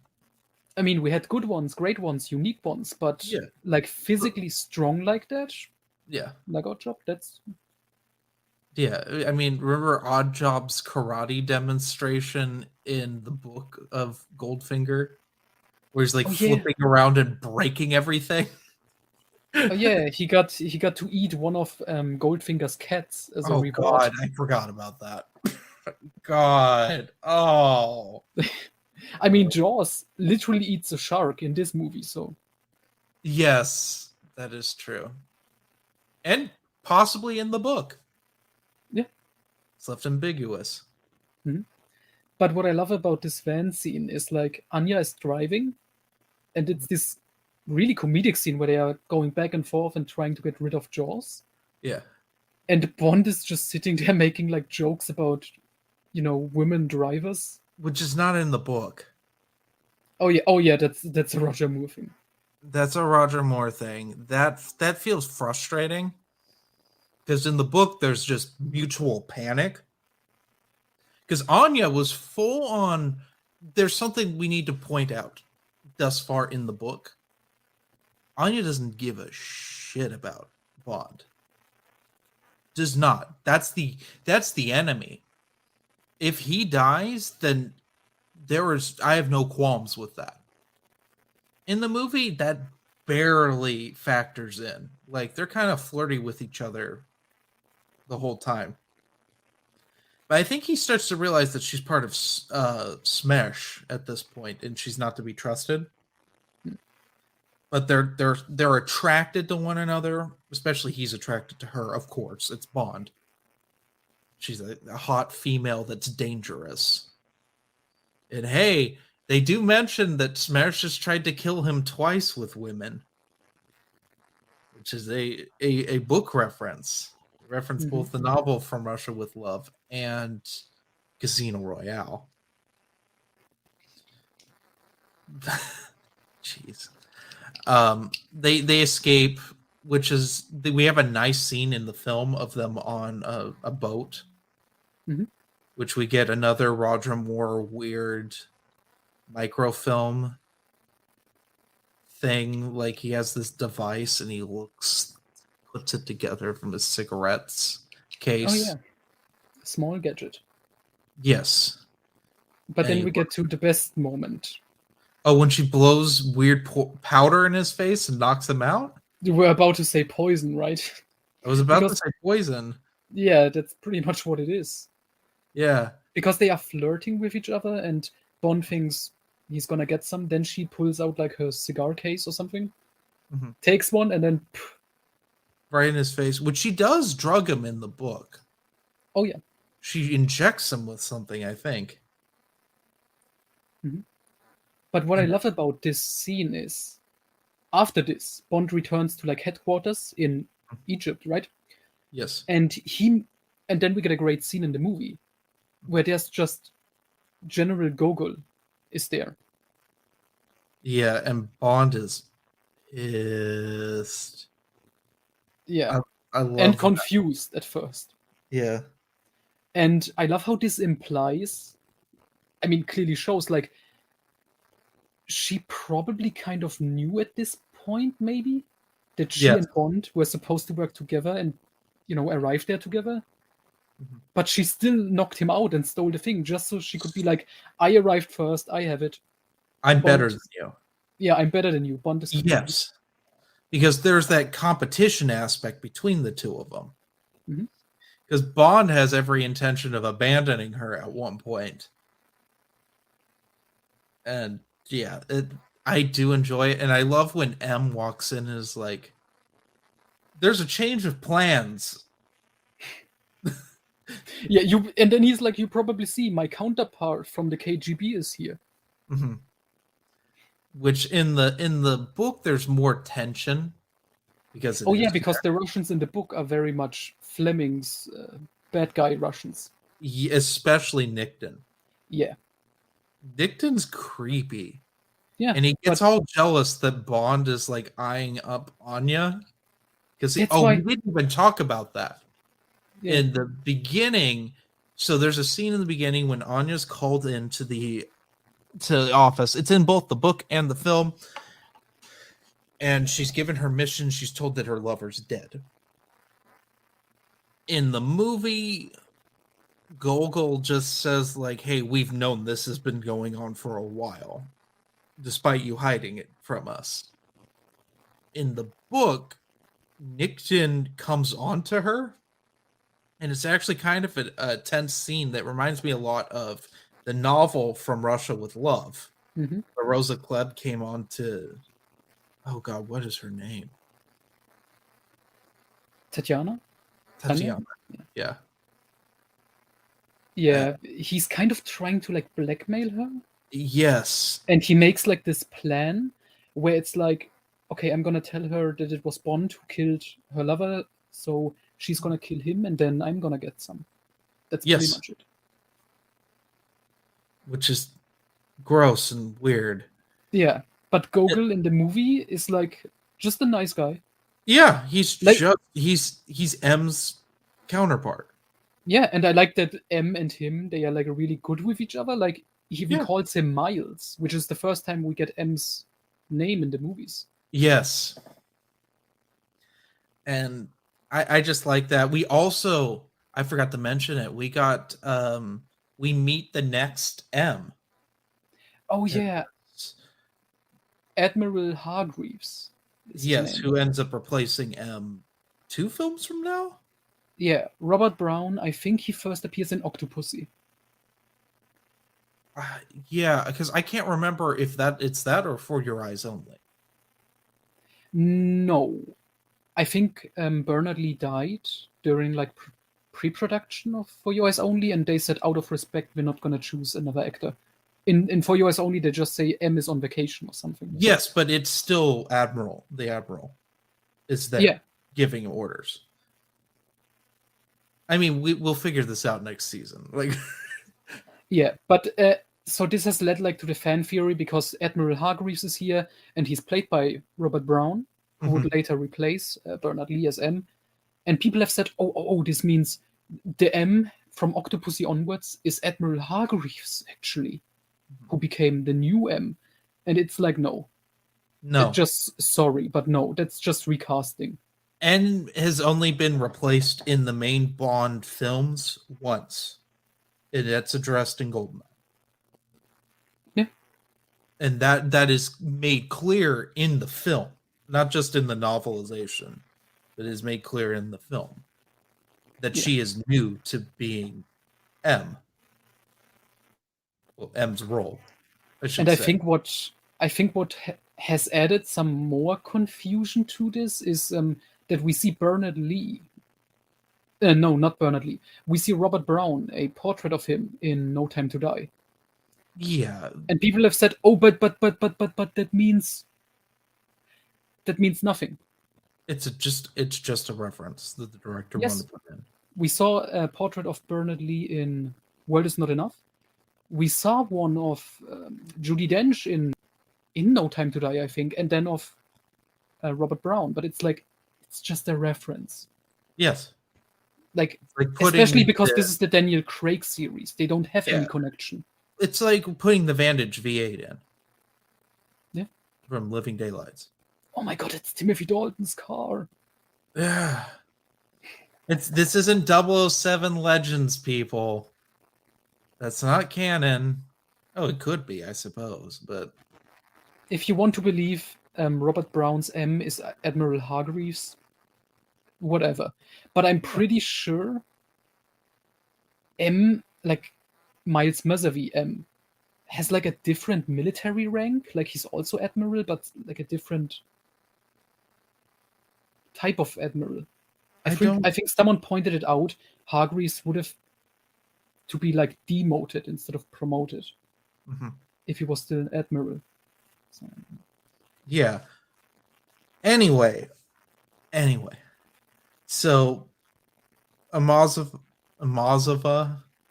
I mean we had good ones, great ones, unique ones, but Yeah. like physically strong like that, Yeah. like Odd Job, that's Yeah. I mean, remember Odd Job's karate demonstration in the book of Goldfinger? Where he's like oh yeah. flipping around and breaking everything? Oh yeah, he got to eat one of Goldfinger's cats as a Oh reward. god, I forgot about that. God. Oh. I mean, Jaws literally eats a shark in this movie, so Yes, that is true. And possibly in the book. yeah. It's left ambiguous. Mhm. But what I love about this van scene is like Anya is driving, and it's this really comedic scene where they are going back and forth and trying to get rid of Jaws. Yeah. And Bond is just sitting there making like jokes about women drivers. which is not in the book. Oh yeah, that's a Roger Moore thing. That's a Roger Moore thing. That feels frustrating because in the book there's just mutual panic. Because Anya was full on. There's something we need to point out thus far in the book. Anya doesn't give a shit about Bond. Does not. That's the enemy. If he dies, then I have no qualms with that. In the movie, that barely factors in. Like they're kind of flirty with each other the whole time. But I think he starts to realize that she's part of Smash at this point, and she's not to be trusted. But they're attracted to one another. Especially he's attracted to her. Of course, it's Bond. She's a hot female that's dangerous. And hey, they do mention that Smash has tried to kill him twice with women, which is a book reference. Reference both the novel From Russia with Love and Casino Royale. Jeez. They escape, which is we have a nice scene in the film of them on a boat, which we get another Roger Moore weird microfilm thing. Like he has this device and he puts it together from his cigarettes case. Oh yeah, a small gadget. Yes, but then we get to the best moment. Oh, when she blows weird powder in his face and knocks him out? You were about to say poison, right? I was about to say poison. Yeah, that's pretty much what it is. Yeah. Because they are flirting with each other and Bond thinks he's gonna get some. Then she pulls out like her cigar case or something, takes one, and then right in his face, which she does drug him in the book. Oh, yeah. She injects him with something, I think. But what I love about this scene is, after this, Bond returns to like headquarters in Egypt, right? Yes. And then we get a great scene in the movie where there's just General Gogol is there. Yeah, and Bond is pissed. Yeah. I love and confused at first. Yeah. And I love how this implies, I mean, clearly shows like she probably kind of knew at this point, maybe, that she and Bond were supposed to work together and, arrive there together. But she still knocked him out and stole the thing just so she could be like, I arrived first, I have it. I'm better than you. Yeah, I'm better than you. Bond is confused. Yes. Because there's that competition aspect between the two of them. Because Bond has every intention of abandoning her at one point. And yeah, I do enjoy it. And I love when M walks in and is like, there's a change of plans. Yeah, and then he's like, you probably see my counterpart from the KGB is here. Which in the book there's more tension because because the Russians in the book are very much Fleming's bad guy Russians. Especially Nickton. Yeah. Nickton's creepy. Yeah. And he gets all jealous that Bond is like eyeing up Anya. Because we didn't even talk about that. Yeah. In the beginning, so there's a scene in the beginning when Anya's called into the office. It's in both the book and the film. And she's given her mission. She's told that her lover's dead. In the movie, Gogol just says like, hey, we've known this has been going on for a while, despite you hiding it from us. In the book, Nickton comes on to her, and it's actually kind of a tense scene that reminds me a lot of the novel From Russia with Love. Where Rosa Klebb came on to, oh God, what is her name? Tatiana? Yeah. Yeah, he's kind of trying to like blackmail her. Yes. And he makes like this plan where it's like, okay, I'm gonna tell her that it was Bond who killed her lover, so she's gonna kill him and then I'm gonna get some. That's pretty much it. which is gross and weird. Yeah, but Gogol in the movie is like just a nice guy. Yeah, he's Like, just he's M's counterpart. yeah, and I like that M and him, they are like really good with each other. Like he Yeah. calls him Miles, which is the first time we get M's name in the movies. Yes. And I just like that. We also, I forgot to mention it. We meet the next M. Oh And yeah, Admiral Hargreaves is his yes, name. who ends up replacing M 2 films from now? Yeah, Robert Brown. I think he first appears in Octopussy. Yeah, because I can't remember if it's that or For Your Eyes Only. No, I think Bernard Lee died during like pre-production of For Your Eyes Only, and they said out of respect we're not gonna choose another actor. In For Your Eyes Only, they just say M is on vacation or something. Yes, but it's still Admiral. The Admiral is there Yeah, giving orders. I mean, we'll figure this out next season. Like, yeah, but so this has led like to the fan theory because Admiral Hargreaves is here and he's played by Robert Brown, who would later replace Bernard Lee as M. And people have said, oh, this means the M from Octopussy onwards is Admiral Hargreaves actually, who became the new M. And it's like, no, no. just sorry, but no, that's just recasting. M has only been replaced in the main Bond films once. And that's addressed in Goldeneye. Yeah. And that is made clear in the film, not just in the novelization, but is made clear in the film that she is new to being M. Well, M's role, I should And say. I think what has added some more confusion to this is that we see Bernard Lee. No, not Bernard Lee. We see Robert Brown, a portrait of him in No Time to Die. Yeah. And people have said, "Oh, but that means nothing." It's just a reference that the director wanted to put in. We saw a portrait of Bernard Lee in World Is Not Enough. We saw one of Judi Dench in No Time to Die, I think, and then of Robert Brown. But it's like it's just a reference. Yes. Like Like especially because this is the Daniel Craig series, they don't have any Yeah. connection. It's like putting the Vantage V8 in. Yeah. From Living Daylights. Oh my god, it's Timothy Dalton's car. Yeah. This isn't 007 Legends, people. That's not canon. Oh, it could be, I suppose, but If you want to believe Robert Brown's M is Admiral Hargreaves, whatever. But I'm pretty sure M, like Miles Mazavi M, has like a different military rank. Like he's also Admiral, but like a different type of Admiral. I think someone pointed it out. Hargreaves would have to be like demoted instead of promoted if he was still an Admiral. So. Yeah. Anyway. So Amazova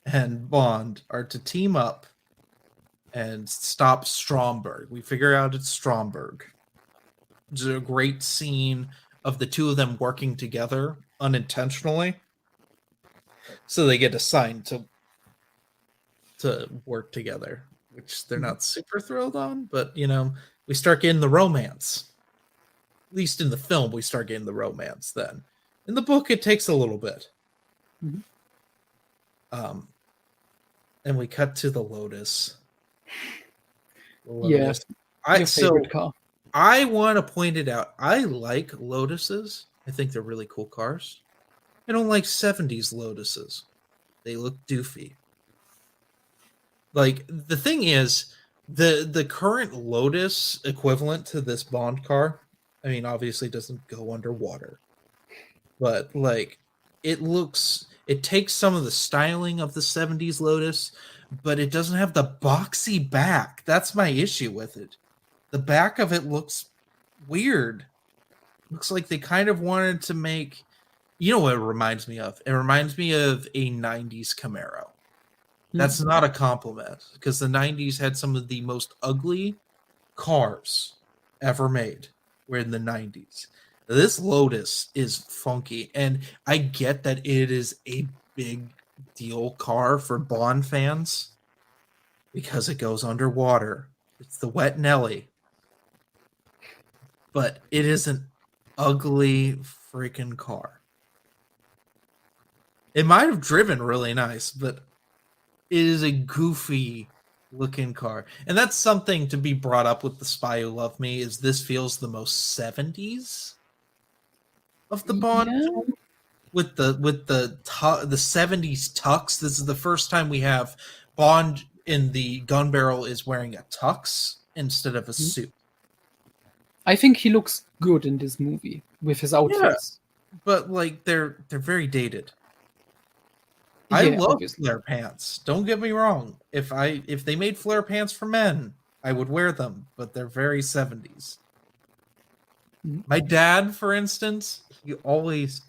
and Bond are to team up and stop Stromberg. We figure out it's Stromberg. It's a great scene of the two of them working together unintentionally. So they get assigned to work together, which they're not super thrilled on, but we start getting the romance. At least in the film, we start getting the romance then. In the book, it takes a little bit. And we cut to the Lotus. Yeah, your favorite car. I want to point it out. I like Lotuses. I think they're really cool cars. I don't like 70s Lotuses. They look doofy. Like, the thing is, the current Lotus equivalent to this Bond car, I mean, obviously doesn't go underwater. But, like, it takes some of the styling of the 70s Lotus, but it doesn't have the boxy back. That's my issue with it. The back of it looks weird. Looks like they kind of wanted to make... You know what it reminds me of? It reminds me of a 90s Camaro. That's not a compliment, because the 90s had some of the most ugly cars ever made were in the 90s. This Lotus is funky, and I get that it is a big deal car for Bond fans because it goes underwater. It's the Wet Nelly. But it is an ugly freaking car. It might have driven really nice, but it is a goofy looking car. And that's something to be brought up with The Spy Who Loved Me, is this feels the most 70s of the Bond Yeah. film, with the 70s tux. This is the first time we have Bond in the gun barrel is wearing a tux instead of a suit. I think he looks good in this movie with his outfits. But like they're very dated. I Yeah, love obviously. flare pants. Don't get me wrong. If they made flare pants for men, I would wear them, but they're very 70s. My dad, for instance, he always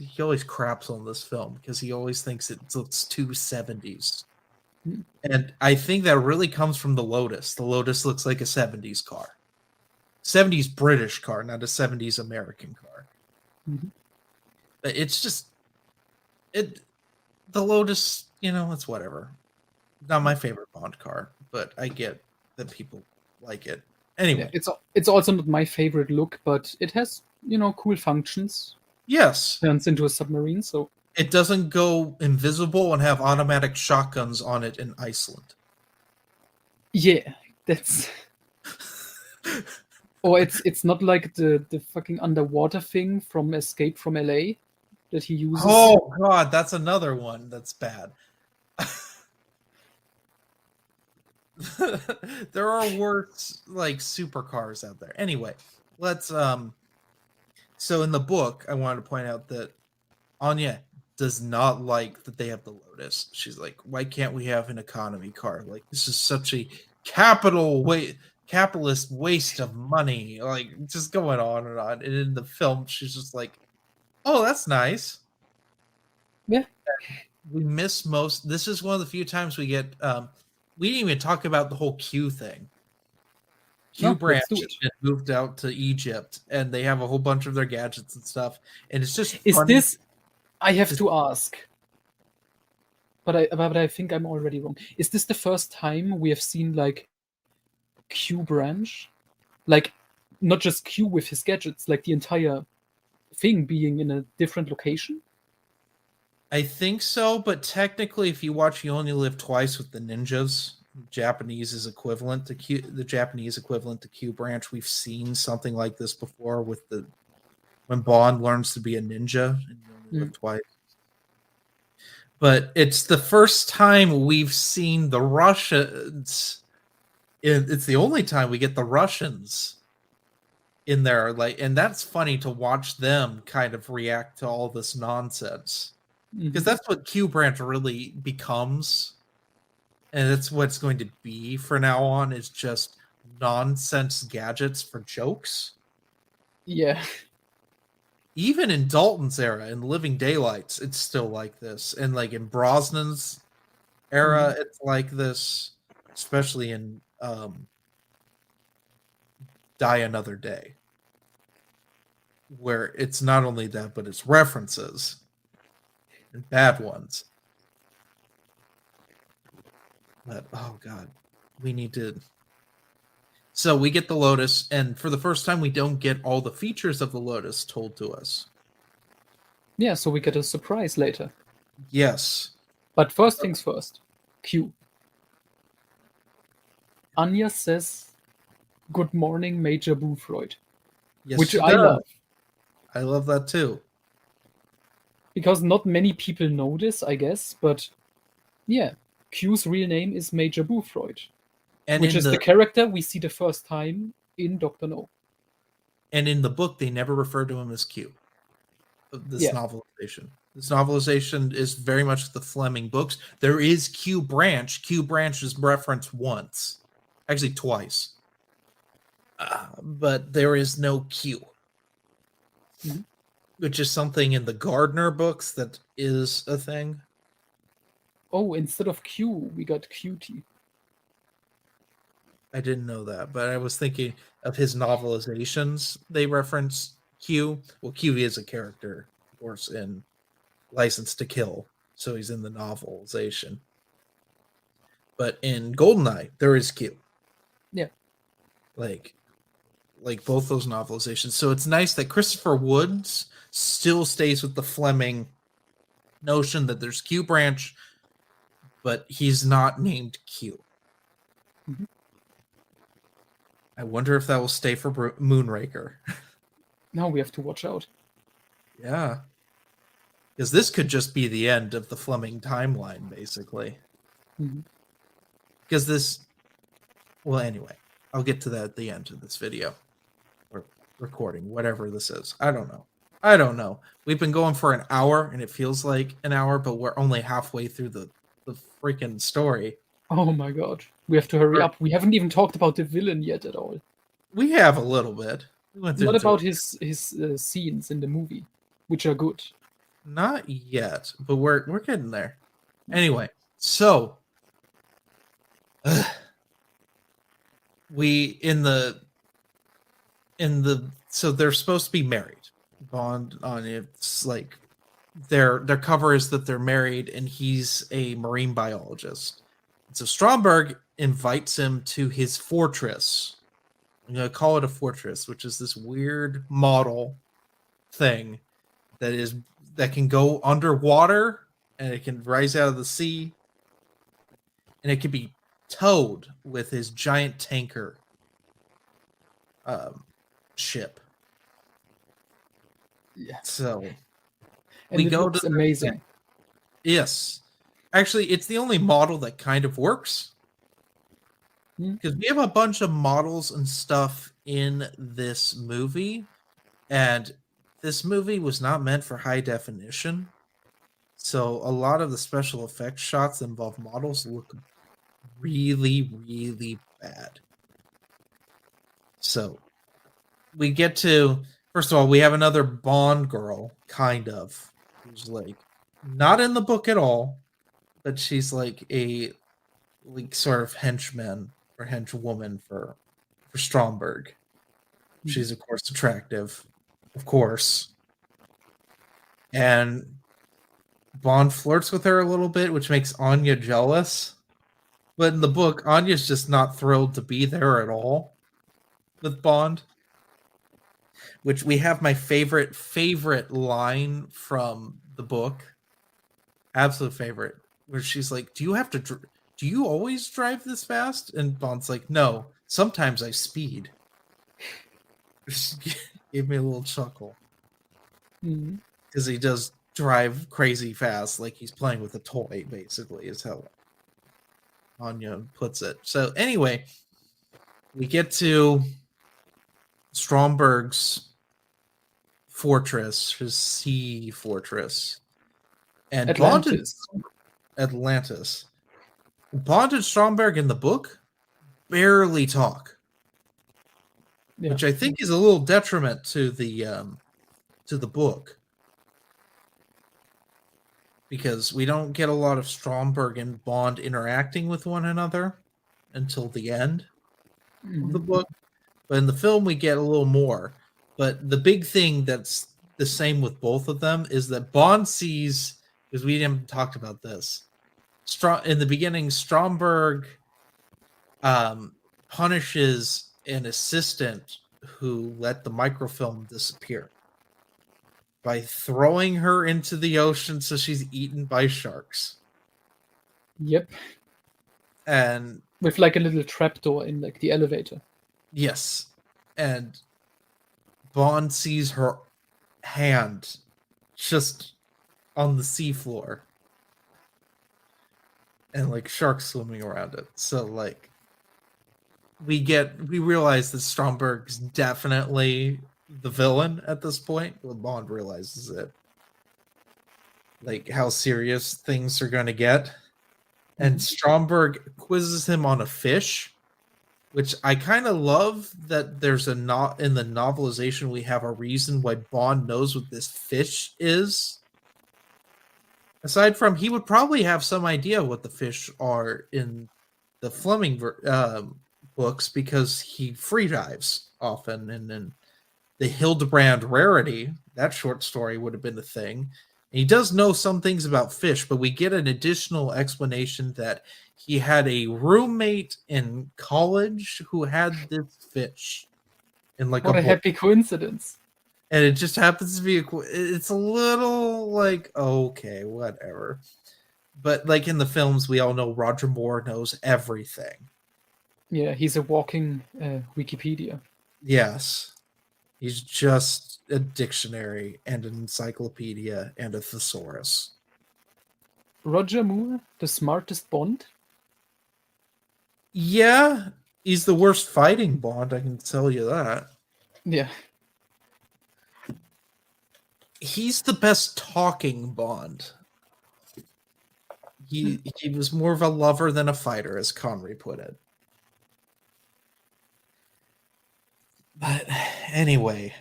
craps on this film because he always thinks it looks too 70s. And I think that really comes from the Lotus. The Lotus looks like a 70s car. 70s British car, not a 70s American car. But it's just the Lotus, it's whatever. Not my favorite Bond car, but I get that people like it. Anyway, it's also not my favorite look, but it has cool functions. Yes, Turns into a submarine, so it doesn't go invisible and have automatic shotguns on it in Iceland. Yeah, that's. Or it's not like the fucking underwater thing from Escape from LA that he uses. Oh god, that's another one that's bad. There are worse like supercars out there. Anyway, let's so in the book I wanted to point out that Anya does not like that they have the Lotus. She's like, why can't we have an economy car? Like, this is such a capitalist waste of money. Like, just going on and on. And in the film, she's just like, oh, that's nice. Yeah. We miss most. This is one of the few times we get. We didn't even talk about the whole Q thing. Q branch has been moved out to Egypt, and they have a whole bunch of their gadgets and stuff. And it's just funny. This? I have to ask, but I think I'm already wrong. Is this the first time we have seen like Q branch, like not just Q with his gadgets, like the entire thing being in a different location? I think so, but technically, if you watch You Only Live Twice with the ninjas, the Japanese equivalent to Q branch. We've seen something like this before with when Bond learns to be a ninja in You Only Live Twice. But it's the first time we've seen the Russians. It's the only time we get the Russians in there, and that's funny to watch them kind of react to all this nonsense. Because that's what Q branch really becomes, and that's what it's going to be for now on, is just nonsense gadgets for jokes. Yeah. Even in Dalton's era, in Living Daylights, it's still like this. And like in Brosnan's era, it's like this, especially in Die Another Day, where it's not only that, but it's references. And bad ones. But oh god, we need to. So we get the Lotus, and for the first time, we don't get all the features of the Lotus told to us. Yeah, so we get a surprise later. Yes. But first things first. Q. Anya says, "Good morning, Major Boothroyd," which I love. I love that too. Because not many people know this, I guess, but yeah, Q's real name is Major Boothroyd, which is the character we see the first time in Dr. No. And in the book, they never refer to him as Q. Novelization. This novelization is very much the Fleming books. There is Q branch. Q branch is referenced once, actually twice, but there is no Q. Which is something in the Gardner books that is a thing. Oh, instead of Q, we got QT. I didn't know that, but I was thinking of his novelizations. They reference Q. Well, Q is a character, of course, in License to Kill, so he's in the novelization. But in Goldeneye, there is Q. Yeah. Like both those novelizations. So it's nice that Christopher Woods still stays with the Fleming notion that there's Q branch, but he's not named Q. Mhm. I wonder if that will stay for Moonraker. Now we have to watch out. Yeah. Because this could just be the end of the Fleming timeline, basically. Mhm. Because this, well, anyway, I'll get to that at the end of this video or recording, whatever this is. I don't know. We've been going for an hour, and it feels like an hour, but we're only halfway through the freaking story. Oh my god. We have to hurry up. We haven't even talked about the villain yet at all. We have a little bit. We went through What the about his scenes in the movie, which are good? Not yet, but we're getting there. Anyway, so we in the so they're supposed to be married. Bond on it's like their cover is that they're married, and he's a marine biologist. So Stromberg invites him to his fortress. I'm gonna call it a fortress, which is this weird model thing that can go underwater, and it can rise out of the sea, and it can be towed with his giant tanker ship. Yeah. So And we it go looks to amazing. Yes. Actually, it's the only model that kind of works. Because we have a bunch of models and stuff in this movie, and this movie was not meant for high definition. So a lot of the special effects shots that involve models look really, really bad. So we get to, first of all, we have another Bond girl, kind of, who's like not in the book at all, but she's like a sort of henchman or henchwoman for Stromberg. She's of course attractive, of course. And Bond flirts with her a little bit, which makes Anya jealous. But in the book, Anya's just not thrilled to be there at all with Bond. Which we have my favorite line from the book. Absolute favorite. Where she's like, do you always drive this fast? And Bond's like, no, sometimes I speed. Just gave me a little chuckle. Because he does drive crazy fast, like he's playing with a toy, basically, is how Anya puts it. So anyway, we get to Stromberg's fortress, his sea fortress. And Atlantis. Bond and Stromberg in the book barely talk. Yeah. Which I think is a little detriment to the book. Because we don't get a lot of Stromberg and Bond interacting with one another until the end of the book. But in the film, we get a little more. But the big thing that's the same with both of them is that Bond sees, because we haven't talked about this, in the beginning, Stromberg punishes an assistant who let the microfilm disappear by throwing her into the ocean so she's eaten by sharks. Yep. And with like a little trapdoor in like the elevator. Yes. And Bond sees her hand just on the seafloor. And like sharks swimming around it. So like we realize that Stromberg's definitely the villain at this point. Well, Bond realizes it. Like how serious things are gonna get. And Stromberg quizzes him on a fish, which I kind of love that there's in the novelization we have a reason why Bond knows what this fish is. Aside from, he would probably have some idea what the fish are in the Fleming books because he free dives often, and then the Hildebrand Rarity, that short story would have been a thing. And he does know some things about fish, but we get an additional explanation that he had a roommate in college who had this fish in like What a a book. happy coincidence. And it just happens to be it's a little like, okay, whatever. But like in the films, we all know Roger Moore knows everything. Yeah, he's a walking Wikipedia. Yes. He's just a dictionary and an encyclopedia and a thesaurus. Roger Moore, the smartest Bond? Yeah, he's the worst fighting Bond, I can tell you that. Yeah. He's the best talking Bond. He was more of a lover than a fighter, as Connery put it. But anyway,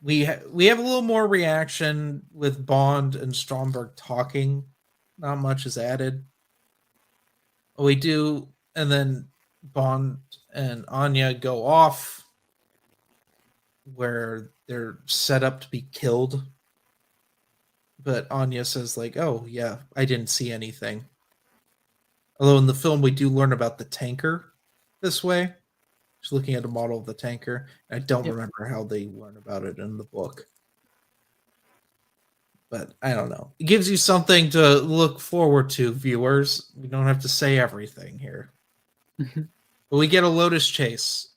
we have a little more reaction with Bond and Stromberg talking. Not much is added. We do, and then Bond and Anya go off where they're set up to be killed. But Anya says, like, oh, yeah, I didn't see anything. Although in the film, we do learn about the tanker this way. Just looking at a model of the tanker. I don't remember how they learn about it in the book. But I don't know. It gives you something to look forward to, viewers. We don't have to say everything here. But we get a Lotus Chase,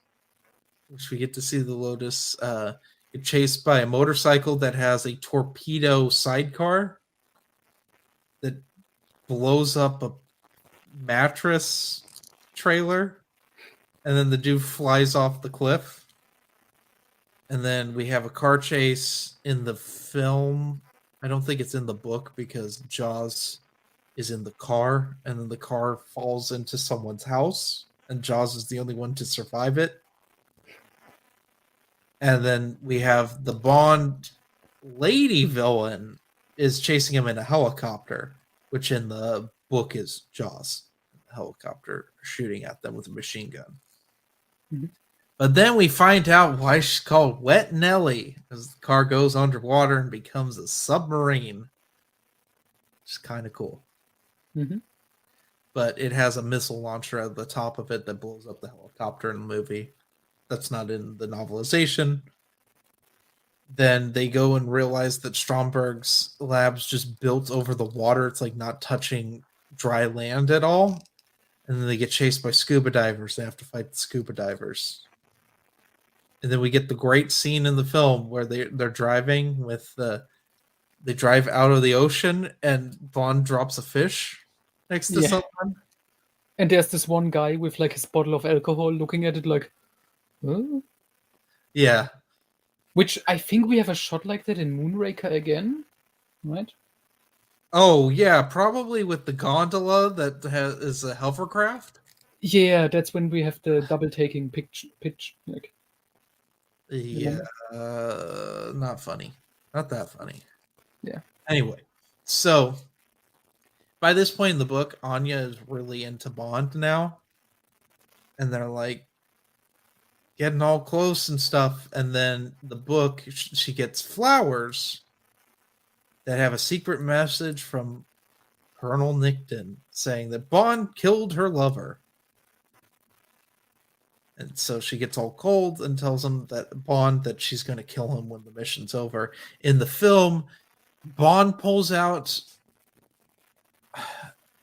which we get to see the Lotus get chased by a motorcycle that has a torpedo sidecar that blows up a mattress trailer, and then the dude flies off the cliff. And then we have a car chase in the film. I don't think it's in the book because Jaws is in the car, and then the car falls into someone's house, and Jaws is the only one to survive it. And then we have the Bond lady villain is chasing him in a helicopter, which in the book is Jaws. The helicopter shooting at them with a machine gun. Mm-hmm. But then we find out why she's called Wet Nelly, as the car goes underwater and becomes a submarine. Which is kind of cool. Mm-hmm. But it has a missile launcher at the top of it that blows up the helicopter in the movie. That's not in the novelization. Then they go and realize that Stromberg's lab's just built over the water. It's like not touching dry land at all. And then they get chased by scuba divers. They have to fight the scuba divers. And then we get the great scene in the film where they're driving with they drive out of the ocean and Bond drops a fish next to someone. And there's this one guy with like his bottle of alcohol looking at it like, huh? Yeah. Which I think we have a shot like that in Moonraker again, right? Oh, yeah, probably with the gondola that is a hovercraft. Yeah, that's when we have the double taking pitch. Like, yeah, not funny. Not that funny. Yeah. Anyway, so by this point in the book, Anya is really into Bond now. And they're like getting all close and stuff. And then the book, she gets flowers that have a secret message from Colonel Nickton saying that Bond killed her lover. And so she gets all cold and tells him that she's going to kill him when the mission's over. In the film, Bond pulls out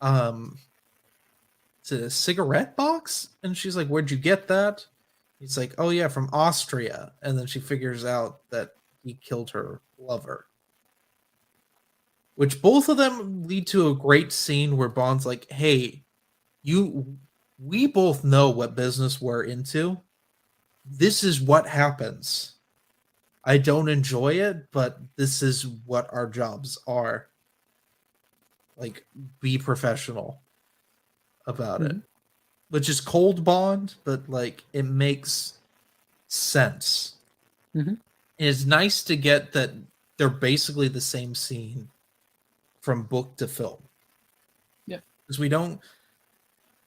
it's a cigarette box, and she's like, "Where'd you get that?" He's like, "Oh yeah, from Austria." And then she figures out that he killed her lover. Which both of them lead to a great scene where Bond's like, "Hey, we both know what business we're into. This is what happens. I don't enjoy it, but this is what our jobs are. Like, be professional about it." Which is cold Bond, but like it makes sense. Mm-hmm. It's nice to get that they're basically the same scene from book to film. Yeah. Because we don't.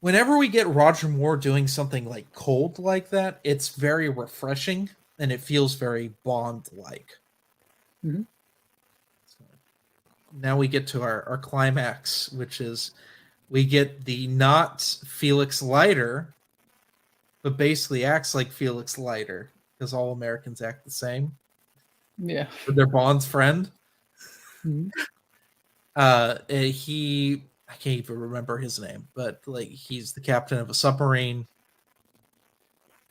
Whenever we get Roger Moore doing something like cold like that, it's very refreshing and it feels very Bond like. Mm-hmm. So now we get to our climax, which is we get the not Felix Leiter, but basically acts like Felix Leiter because all Americans act the same. Yeah. They're Bond's friend. Mm-hmm. He I can't even remember his name, but like he's the captain of a submarine,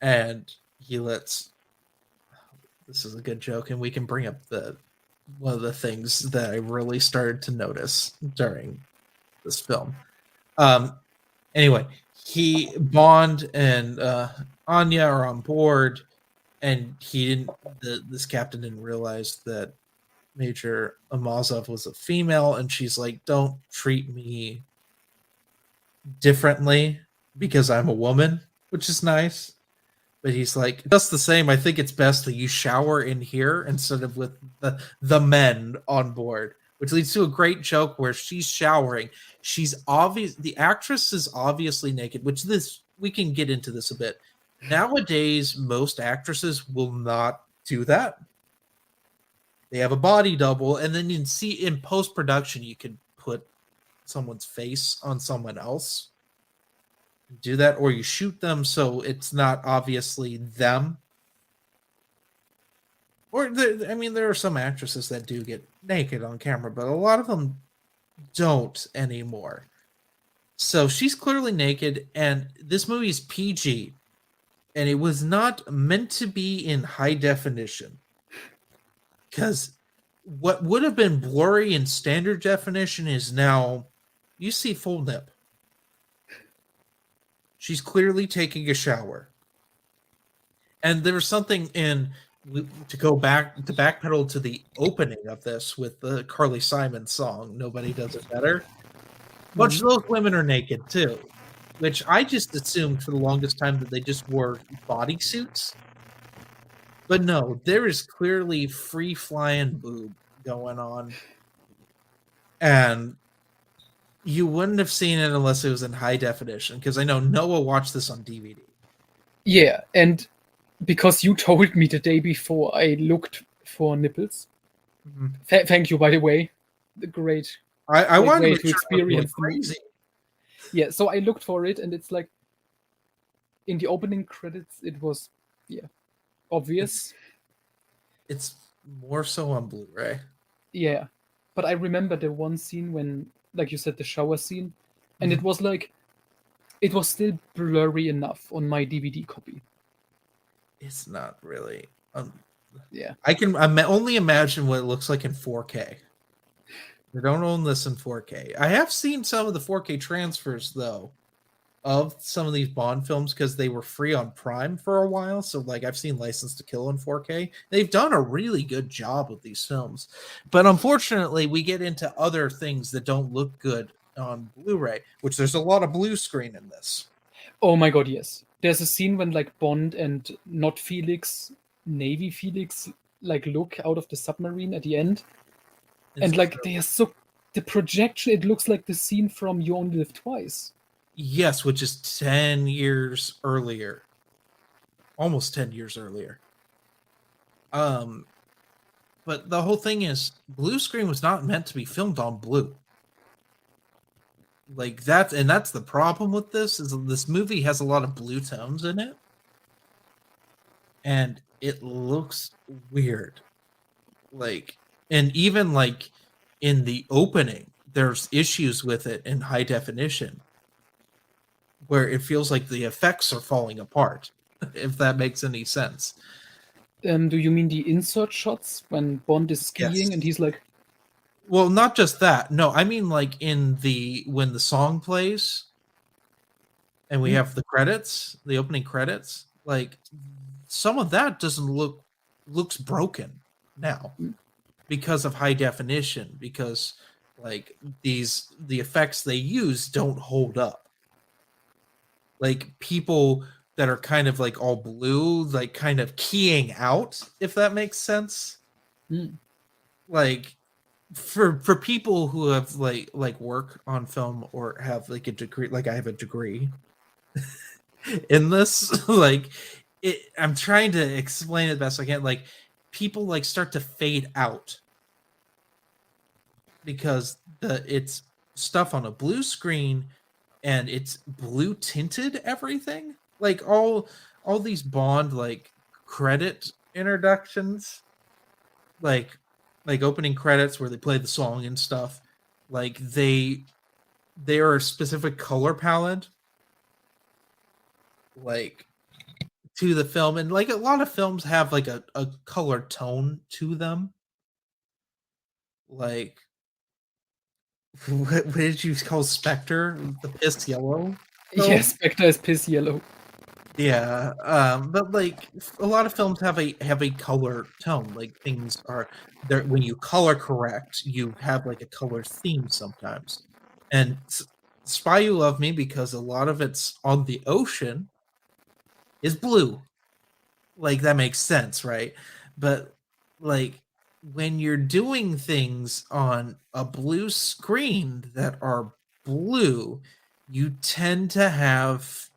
and he lets. This is a good joke, and we can bring up the one of the things that I really started to notice during this film. Um, anyway, he Bond and Anya are on board, and he didn't. This captain didn't realize that Major Amazov was a female, and she's like, "Don't treat me differently because I'm a woman," which is nice. But he's like, just the same, I think it's best that you shower in here instead of with the men on board, which leads to a great joke where she's showering. She's obvious. The actress is obviously naked, which this we can get into this a bit. Nowadays, most actresses will not do that. They have a body double, and then you can see in post production, you can put someone's face on someone else. Do that, or you shoot them so it's not obviously them. Or I mean, there are some actresses that do get naked on camera, but a lot of them don't anymore. So she's clearly naked, and this movie is PG, and it was not meant to be in high definition. Because what would have been blurry in standard definition is now you see full nip. She's clearly taking a shower. And there's something in to go back to backpedal to the opening of this with the Carly Simon song, Nobody Does It Better. A bunch of those women are naked too, which I just assumed for the longest time that they just wore bodysuits. But no, there is clearly free flying boob going on. And you wouldn't have seen it unless it was in high definition, because I know Noah watched this on DVD. Yeah, and because you told me the day before, I looked for nipples. Mm-hmm. Thank you, by the way. The great I wanted way to, to experience the movie. crazy. Yeah, so I looked for it, and it's like in the opening credits, it was obvious. It's more so on Blu-ray. Yeah, but I remember the one scene when, like you said, the shower scene, and it was like it was still blurry enough on my DVD copy. It's not really. Yeah, I can only imagine what it looks like in 4K. I don't own this in 4K. I have seen some of the 4K transfers though of some of these Bond films because they were free on Prime for a while. So like I've seen License to Kill in 4K. They've done a really good job with these films. But unfortunately, we get into other things that don't look good on Blu-ray, which there's a lot of blue screen in this. Oh my god, yes. There's a scene when like Bond and not Felix, Navy Felix, like look out of the submarine at the end. And like they are so the projection, it looks like the scene from You Only Live Twice. Yes, which is 10 years earlier. Almost 10 years earlier. But the whole thing is blue screen was not meant to be filmed on blue. Like that's the problem with this is this movie has a lot of blue tones in it. And it looks weird. Like, and even like in the opening, there's issues with it in high definition where it feels like the effects are falling apart, if that makes any sense. Do you mean the insert shots when Bond is skiing Yes. and he's like, well, not just that. No, I mean like in when the song plays and we have the credits, the opening credits, like some of that looks broken now because of high definition, because like the effects they use don't hold up. Like people that are kind of like all blue, like kind of keying out, if that makes sense. Like for people who have like work on film or have like a degree, like I have a degree in this, like I'm trying to explain it best I can. Like people like start to fade out because it's stuff on a blue screen and it's blue tinted everything. Like all these Bond like credit introductions, like opening credits where they play the song and stuff, like they are a specific color palette, like to the film, and like a lot of films have like a color tone to them. Like what did you call Spectre? The piss yellow Yes, film? Spectre is piss yellow. Yeah, but like a lot of films have a color tone. Like things are there when you color correct, you have like a color theme sometimes. And Spy You Love Me, because a lot of it's on the ocean, is blue. Like that makes sense, right? But like when you're doing things on a blue screen that are blue, you tend to have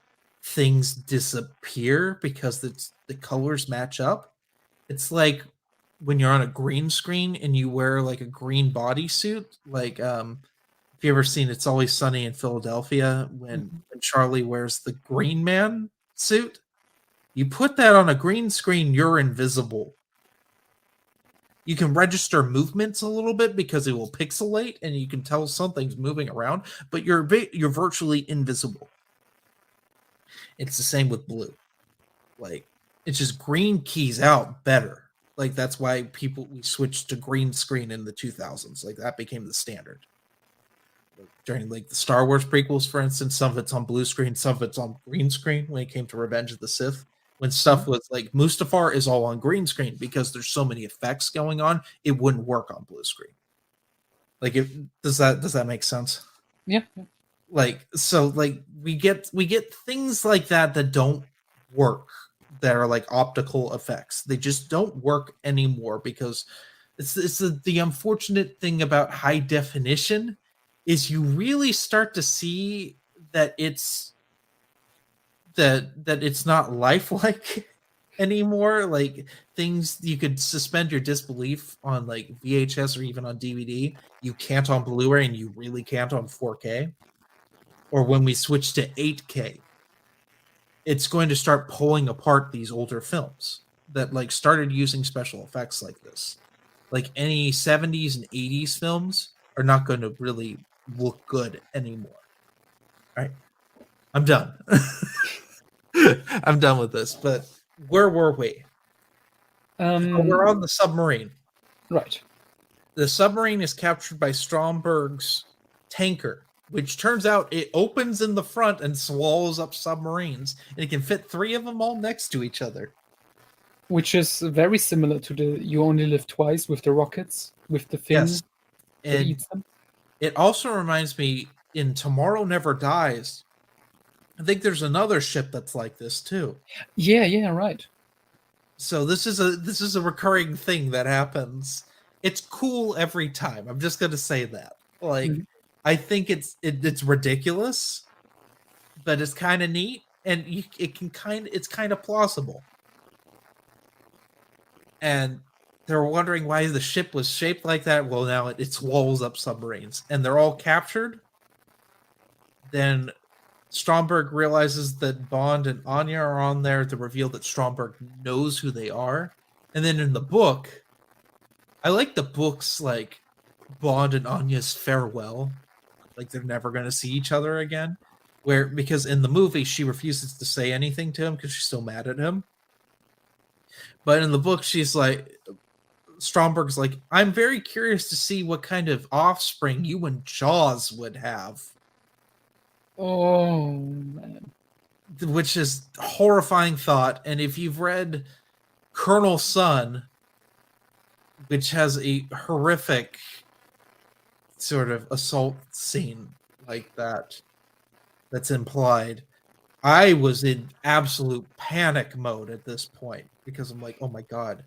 things disappear because the colors match up. It's like when you're on a green screen and you wear like a green bodysuit, like if you ever seen It's Always Sunny in Philadelphia Mhm. when Charlie wears the Green Man suit, you put that on a green screen, you're invisible. You can register movements a little bit because it will pixelate and you can tell something's moving around, but you're virtually invisible. It's the same with blue. Like it's just green keys out better. Like that's why we switched to green screen in the 2000s. Like that became the standard. Like, during like the Star Wars prequels, for instance, some of it's on blue screen, some of it's on green screen when it came to Revenge of the Sith. When stuff Mhm. was like Mustafar is all on green screen because there's so many effects going on, it wouldn't work on blue screen. Like does that make sense? Yeah. Like so like we get things like that that don't work, that are like optical effects. They just don't work anymore because it's the unfortunate thing about high definition is you really start to see that it's not lifelike anymore. Like things you could suspend your disbelief on like VHS or even on DVD, you can't on Blu-ray, and you really can't on 4K. Or when we switch to 8K, it's going to start pulling apart these older films that like started using special effects like this. Like any 70s and 80s films are not going to really look good anymore. All right. I'm done. I'm done with this, but where were we? Oh, we're Um, on the submarine. right. The submarine is captured by Stromberg's tanker, which turns out it opens in the front and swallows up submarines, and it can fit three of them all next to each other. Which is very similar to the You Only Live Twice with the rockets, with the Yes, thing that and eats them. it also reminds me in Tomorrow Never Dies. I think there's another ship that's like this too. Yeah, yeah, right. So this is a recurring thing that happens. It's cool every time. I'm just gonna say that. Like Mhm. I think it's ridiculous, but it's kind of neat, and it's kind of plausible. And they're wondering why the ship was shaped like that. Well, now it swallows up submarines, and they're all captured. Then Stromberg realizes that Bond and Anya are on there to reveal that Stromberg knows who they are. And then in the book, I like the books like Bond and Anya's farewell, like they're never going to see each other again. Where because in the movie she refuses to say anything to him because she's so mad at him, but in the book she's like Stromberg's like, I'm very curious to see what kind of offspring you and Jaws would have, Oh man. which is horrifying thought. And if you've read Colonel Sun, which has a horrific sort of assault scene like that that's implied, I was in absolute panic mode at this point because I'm like, oh my god,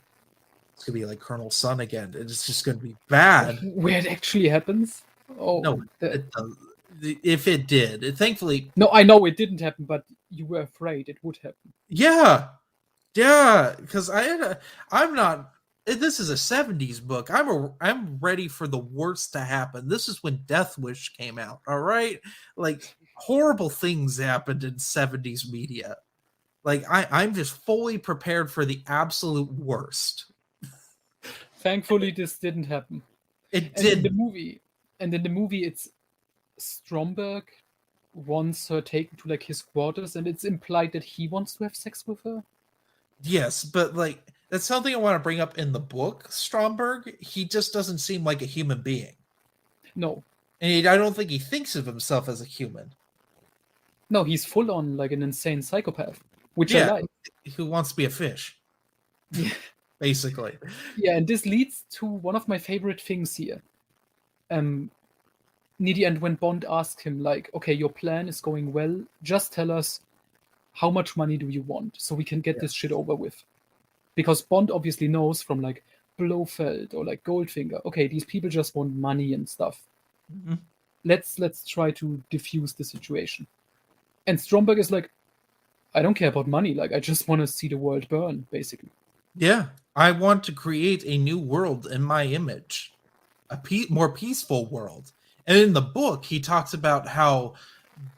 it's gonna be like Colonel Sun again. It's just gonna be bad. Where it actually happens. Oh, No, if it did, thankfully, no, I know it didn't happen, but you were afraid it would happen. yeah, because I'm not. This is a '70s book. I'm ready for the worst to happen. This is when Death Wish came out. All right, like horrible things happened in '70s media. Like I'm just fully prepared for the absolute worst. Thankfully, this didn't happen. It And in the did. movie, it's Stromberg wants her taken to like his quarters, and it's implied that he wants to have sex with her. Yes, but like that's something I want to bring up in the book. Stromberg, he just doesn't seem like a human being, No, and I don't think he thinks of himself as a human. no, he's full on like an insane psychopath, which I Yeah, like. who wants to be a fish, Yeah, basically. yeah, and this leads to one of my favorite things here. Near the end, when Bond asks him, like, okay, your plan is going well, just tell us how much money do you want so we can get Yeah. this shit over with. Because Bond obviously knows from like Blofeld or like Goldfinger, okay, these people just want money and stuff. Mhm. Let's try to diffuse the situation. And Stromberg is like, I don't care about money, like I just want to see the world burn, basically. Yeah, I want to create a new world in my image, a more peaceful world. And in the book, he talks about how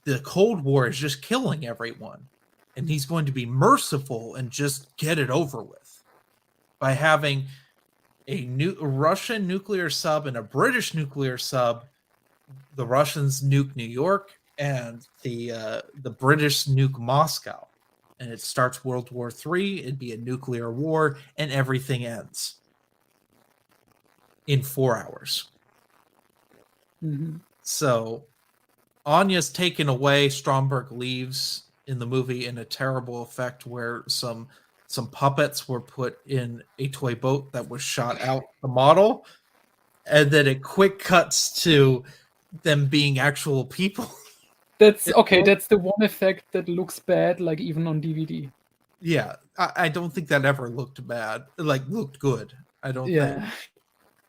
the Cold War is just killing everyone, and he's going to be merciful and just get it over with by having a new Russian nuclear sub and a British nuclear sub. The Russians nuke New York, and the British nuke Moscow, and it starts World War III. It'd be a nuclear war, and everything ends in 4 hours. Mm-hmm. So Anya's taken away. Stromberg leaves in the movie in a terrible effect where some puppets were put in a toy boat that was shot out the model, and then it quick cuts to them being actual people. That's okay, that's the one effect that looks bad, like even on DVD. Yeah, I don't think that ever looked bad. Like looked good. I don't think. Yeah.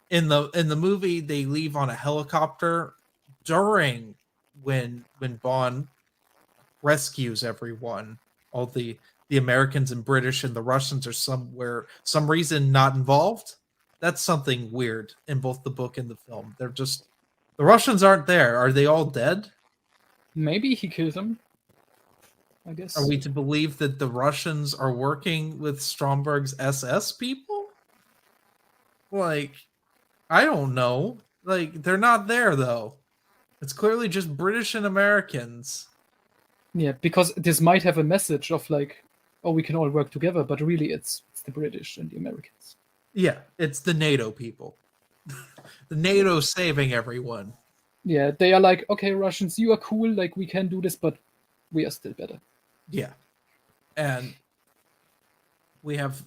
In the movie, they leave on a helicopter during when Bond rescues everyone. All the Americans and British and the Russians are some reason not involved. That's something weird in both the book and the film. They're just the Russians aren't there. Are they all dead? Maybe he killed him. I guess. Are we to believe that the Russians are working with Stromberg's SS people? Like, I don't know. Like, they're not there though. It's clearly just British and Americans. Yeah, because this might have a message of like, oh, we can all work together, but really it's the British and the Americans. Yeah, it's the NATO people. The NATO saving everyone. Yeah, they are like, okay, Russians, you are cool, like we can do this, but we are still better. Yeah. And we have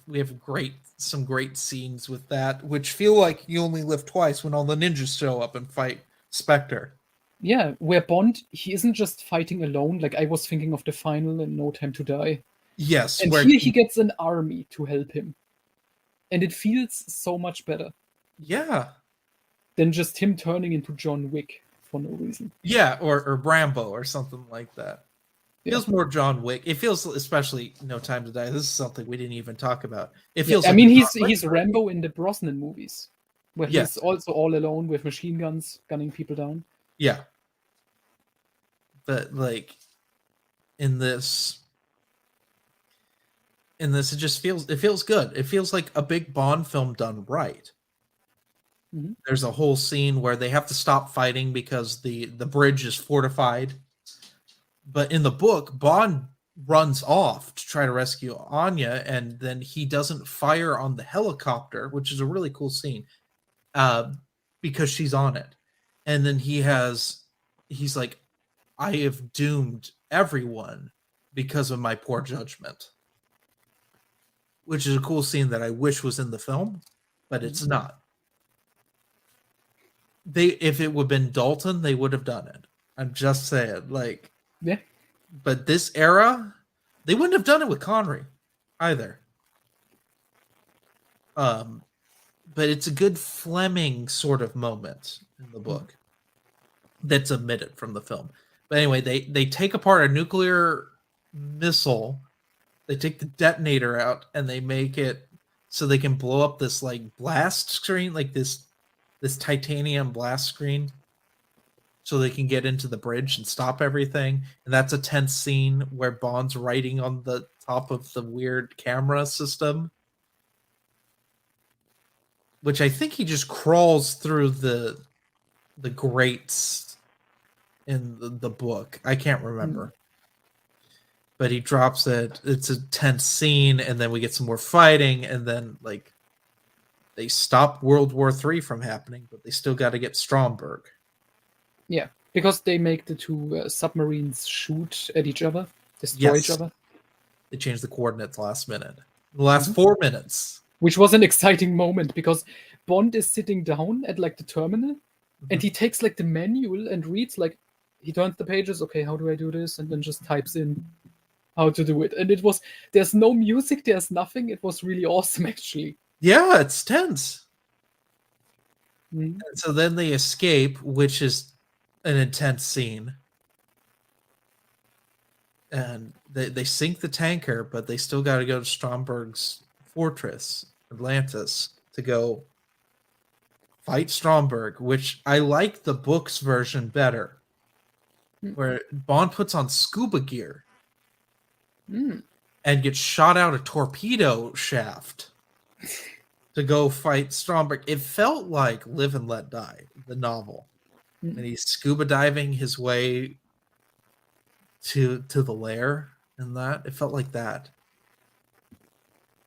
some great scenes with that, which feel like you only live twice when all the ninjas show up and fight Spectre. Yeah, where Bond, he isn't just fighting alone, like I was thinking of the final in No Time to Die. Yes, And where here he gets an army to help him. And it feels so much better yeah. than just him turning into John Wick for no reason. Yeah, or Brambo or something like that. Yeah. Feels more John Wick. It feels, especially No Time to Die. This is something we didn't even talk about. It feels. I like mean, a he's John Wick movie. Rambo in the Brosnan movies, where Yeah. he's also all alone with machine guns, gunning people down. Yeah, but like in this, it just feels good. It feels like a big Bond film done right. Mhm. There's a whole scene where they have to stop fighting because the bridge is fortified. But in the book, Bond runs off to try to rescue Anya, and then he doesn't fire on the helicopter, which is a really cool scene, because she's on it. And then he's like, I have doomed everyone because of my poor judgment. Which is a cool scene that I wish was in the film, but it's not. If it would have been Dalton, they would have done it. I'm just saying, like, Yeah. but this era, they wouldn't have done it with Connery either. but it's a good Fleming sort of moment in the book that's omitted from the film. But anyway, they take apart a nuclear missile. They take the detonator out and they make it so they can blow up this like blast screen, like this titanium blast screen, so they can get into the bridge and stop everything. And that's a tense scene where Bond's writing on the top of the weird camera system, which I think he just crawls through the grates in the book. I can't remember. But he drops it. It's a tense scene, and then we get some more fighting, and then like they stop World War III from happening, but they still got to get Stromberg. Yeah, because they make the two submarines shoot at each other, destroy each other. They changed the coordinates last minute. The last 4 minutes. Which was an exciting moment because Bond is sitting down at like the terminal and he takes like the manual and reads like, he turns the pages, okay, how do I do this? And then just types in how to do it. And it was, there's no music, there's nothing. It was really awesome actually. Yeah, it's tense. So then they escape, which is an intense scene. And they sink the tanker, but they still got to go to Stromberg's fortress, Atlantis, to go fight Stromberg, which I like the book's version better, where Bond puts on scuba gear and gets shot out a torpedo shaft to go fight Stromberg. It felt like Live and Let Die, the novel. And he's scuba diving his way to the lair, and that it felt like that.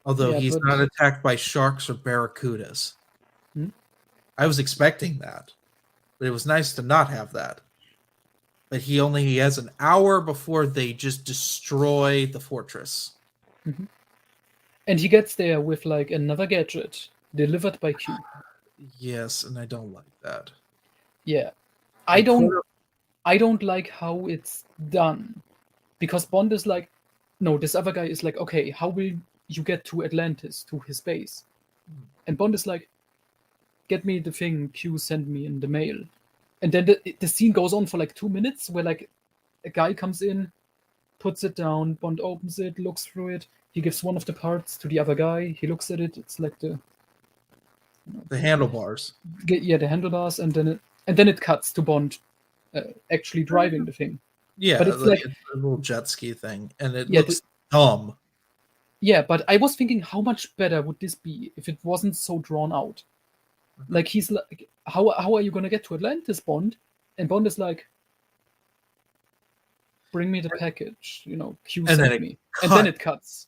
Although he's not attacked by sharks or barracudas. I was expecting that, but it was nice to not have that. But he has an hour before they just destroy the fortress. And he gets there with like another gadget delivered by Q. Yes, and I don't like that. Yeah, I don't like how it's done, because Bond is like, no, this other guy is like, okay, how will you get to Atlantis, to his base? And Bond is like, get me the thing Q sent me in the mail. And then the scene goes on for like 2 minutes where like a guy comes in, puts it down, Bond opens it, looks through it, he gives one of the parts to the other guy, he looks at it, it's like the handlebars. Yeah, the handlebars, and then it cuts to Bond actually driving the thing. Yeah, but it's like a little jet ski thing, and it looks dumb. Yeah, but I was thinking, how much better would this be if it wasn't so drawn out? Like, he's like, how are you gonna get to Atlantis, Bond? And Bond is like, bring me the package, Q sent me. And then it cuts.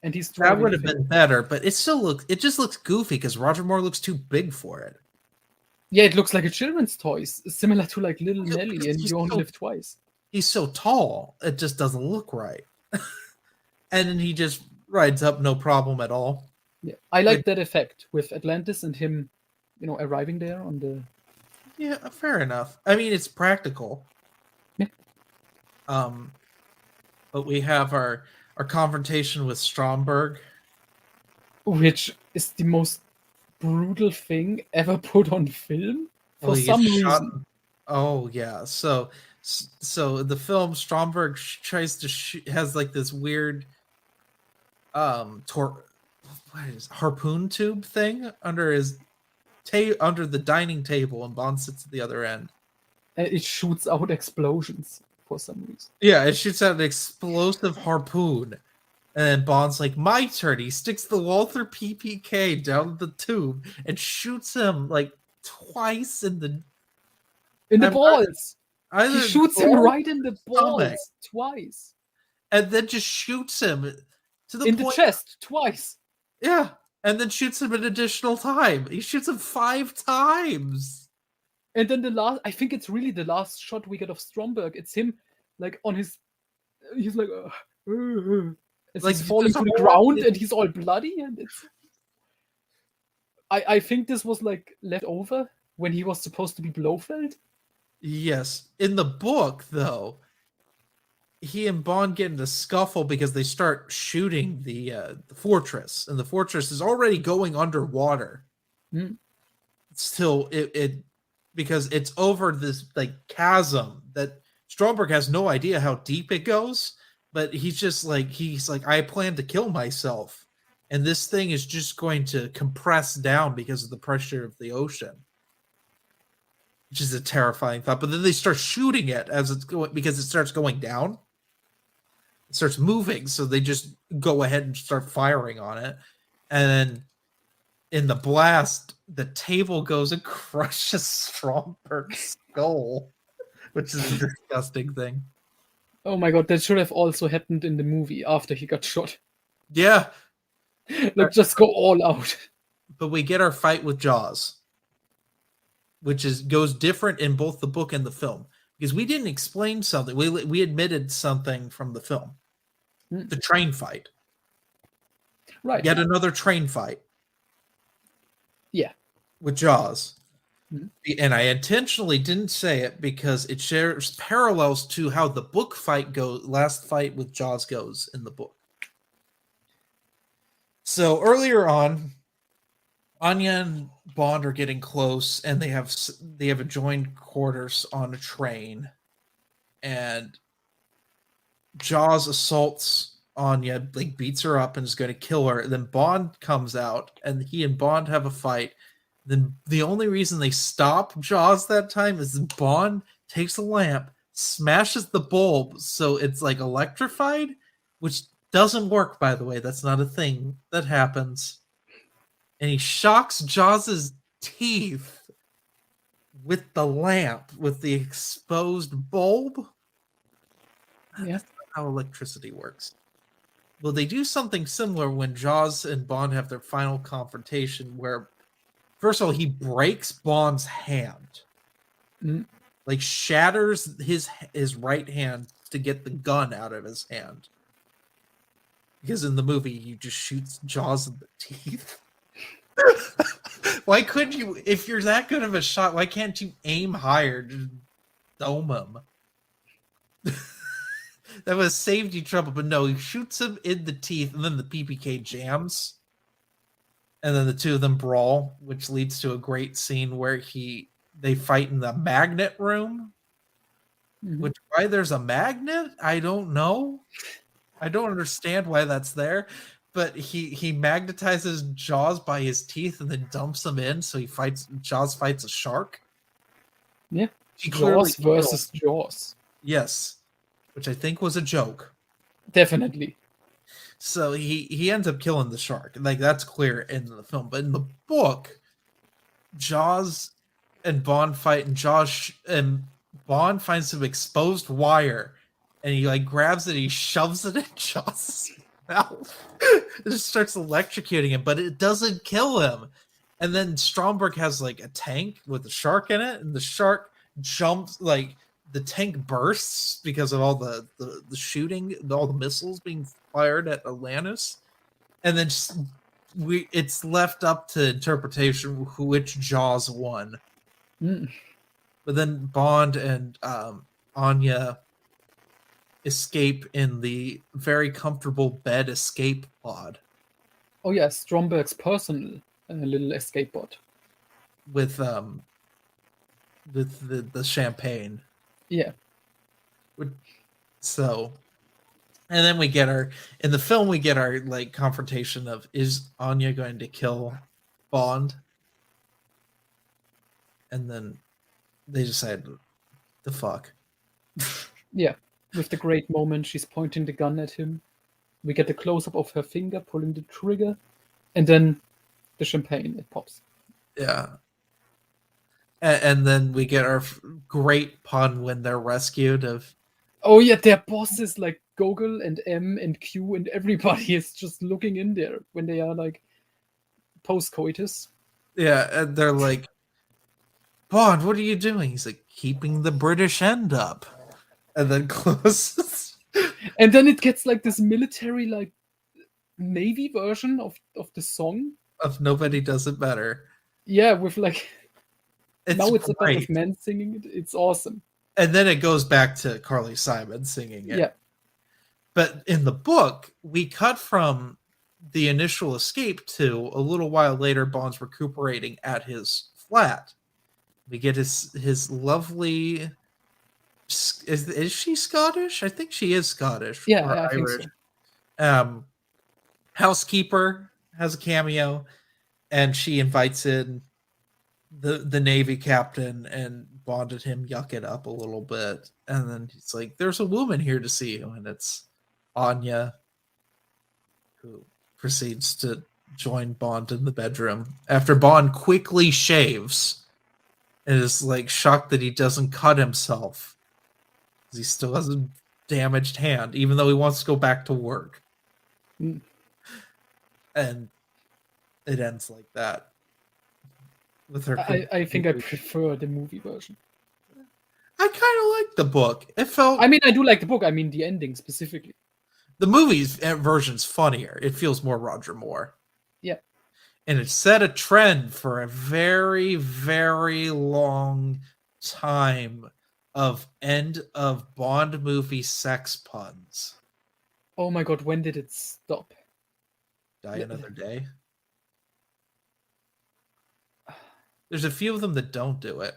And he's driving. That would have been better, but it just looks goofy because Roger Moore looks too big for it. Yeah, it looks like a children's toy, similar to like Little Nelly and You Only Live Twice. He's so tall, it just doesn't look right. And then he just rides up no problem at all. Yeah, I like that effect with Atlantis and him, arriving there on the... Yeah, fair enough. I mean, it's practical. Yeah. But we have our confrontation with Stromberg, which is the most brutal thing ever put on film for some reason. Oh yeah, so the film Stromberg tries to has like this weird harpoon tube thing under his under the dining table, and Bond sits at the other end. And it shoots out explosions for some reason. Yeah, it shoots out an explosive harpoon. And then Bond's like, my turn. He sticks the Walther PPK down the tube and shoots him like twice in the balls. He shoots him right in the balls twice. And then just shoots him to the the chest twice. Yeah. And then shoots him an additional time. He shoots him 5 times. And then I think it's really the last shot we get of Stromberg. It's him like on his, he's like, as he's falling to the ground and he's all bloody. And it's, I think this was like left over when he was supposed to be Blofeld. Yes. In the book, though, he and Bond get in a scuffle because they start shooting the fortress, and the fortress is already going underwater. Mm. Still, it because it's over this like chasm that Stromberg has no idea how deep it goes, but he's like, I plan to kill myself, and this thing is just going to compress down because of the pressure of the ocean, which is a terrifying thought. But then they start shooting it as it's going because it starts going down, it starts moving, so they just go ahead and start firing on it, and then in the blast, the table goes and crushes Stromberg's skull, which is a disgusting thing. Oh my god, that should have also happened in the movie after he got shot. Yeah, Like, just go all out. but we get our fight with Jaws, which is goes different in both the book and the film because we didn't explain something. We admitted something from the film, the train fight. Right. Yet another train fight. Yeah. With Jaws. And I intentionally didn't say it because it shares parallels to how the book fight last fight with Jaws goes in the book. So earlier on, Anya and Bond are getting close, and they have adjoined quarters on a train, and Jaws assaults Anya, like beats her up and is going to kill her. And then Bond comes out, and he and Bond have a fight. Then the only reason they stop Jaws that time is Bond takes a lamp, smashes the bulb so it's like electrified, which doesn't work, by the way. That's not a thing that happens. And he shocks Jaws' teeth with the lamp, with the exposed bulb. Yeah. That's not how electricity works. Well, they do something similar when Jaws and Bond have their final confrontation, where first of all, he breaks Bond's hand, like shatters his right hand to get the gun out of his hand. Because in the movie, he just shoots Jaws in the teeth. Why couldn't you, if you're that good of a shot, why can't you aim higher to dome him? That would have saved you trouble, but no, he shoots him in the teeth, and then the PPK jams. And then the two of them brawl, which leads to a great scene where they fight in the magnet room. Which, why there's a magnet, I don't know. I don't understand why that's there. But he magnetizes Jaws by his teeth and then dumps him in, so Jaws fights a shark. Yeah. Jaws versus Jaws. Yes. Which I think was a joke. Definitely. So he ends up killing the shark. Like, that's clear in the film. But in the book, Jaws and Bond fight, and Bond finds some exposed wire, and he like grabs it, he shoves it in Jaws' mouth. It just starts electrocuting him, but it doesn't kill him. And then Stromberg has like a tank with a shark in it, and the shark jumps, like the tank bursts because of all the shooting, all the missiles being fired at Atlantis, and then it's left up to interpretation which Jaws won. But then Bond and Anya escape in the very comfortable bed escape pod. Oh yeah, Stromberg's personal little escape pod. With the champagne. Yeah. So, and then we get in the film we get our like confrontation of, is Anya going to kill Bond? And then they decide, the fuck. Yeah. With the great moment, she's pointing the gun at him. We get a close-up of her finger pulling the trigger, and then the champagne, it pops. Yeah. And then we get our great pun when they're rescued of... Oh yeah, their bosses like Gogol and M and Q and everybody is just looking in there when they are like post-coitus. Yeah, and they're like, Bond, what are you doing? He's like, keeping the British end up. And then closes. And then it gets like this military, like Navy version of the song. Of Nobody Does It Better. Yeah, with like... now it's great. a bunch of men singing it. It's awesome. And then it goes back to Carly Simon singing it. Yeah. But in the book, we cut from the initial escape to a little while later, Bond's recuperating at his flat. We get his lovely. Is she Scottish? I think she is Scottish or Yeah, I think Irish. so. Um, Housekeeper has a cameo, and she invites in the Navy captain, and Bond and him yuck it up a little bit, and then he's like, "There's a woman here to see you," and it's Anya, who proceeds to join Bond in the bedroom after Bond quickly shaves and is like shocked that he doesn't cut himself because he still has a damaged hand, even though he wants to go back to work. Mm. And it ends like that with her. I think I prefer the movie version. I kind of like the book. It felt. I mean, I do like the book. I mean, the ending specifically. The movie's version's funnier. It feels more Roger Moore. Yeah. And it set a trend for a very, very long time of end of Bond movie sex puns. Oh my god, when did it stop? Die Another Day. There's a few of them that don't do it.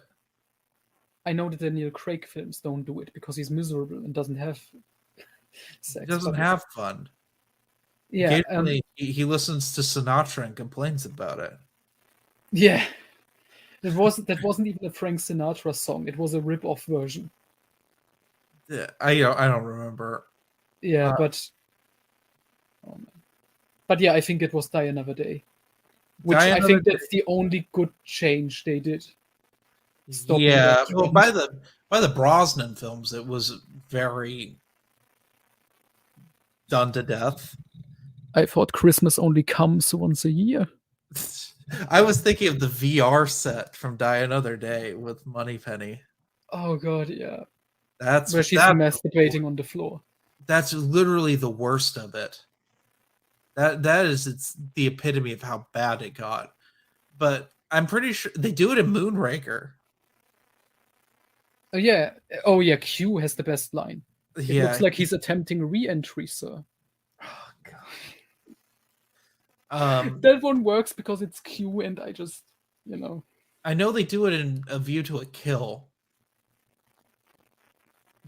I know that the Daniel Craig films don't do it because he's miserable and doesn't have sex. He doesn't have fun. Yeah. Occasionally, he listens to Sinatra and complains about it. Yeah. That wasn't even a Frank Sinatra song. It was a rip-off version. Yeah, I don't remember. Yeah, but yeah, I think it was Die Another Day. Which I think that's the only good change they did. Yeah, well, by the Brosnan films, it was very done to death. I thought Christmas only comes once a year. I was thinking of the VR set from Die Another Day with Moneypenny. Oh god, yeah. That's where she's masturbating on the floor. That's literally the worst of it. It's the epitome of how bad it got. But I'm pretty sure they do it in Moonraker. Oh yeah, Q has the best line. It Yeah. looks like he's attempting re-entry, sir. Oh god. That one works because it's Q, and I just, I know they do it in A View to a Kill,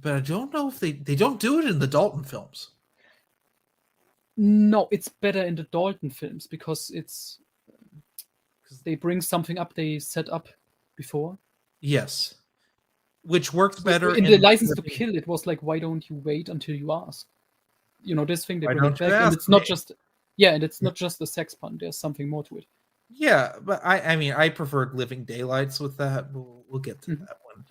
but I don't know if they don't do it in the Dalton films. No, it's better in the Dalton films because they bring something up they set up before. Yes. Which worked better in the License to Kill. It was like, why don't you wait until you ask? This thing they bring it back, and it's not just not just a sex pun. There's something more to it. Yeah, but I preferred Living Daylights with that. We'll get to that one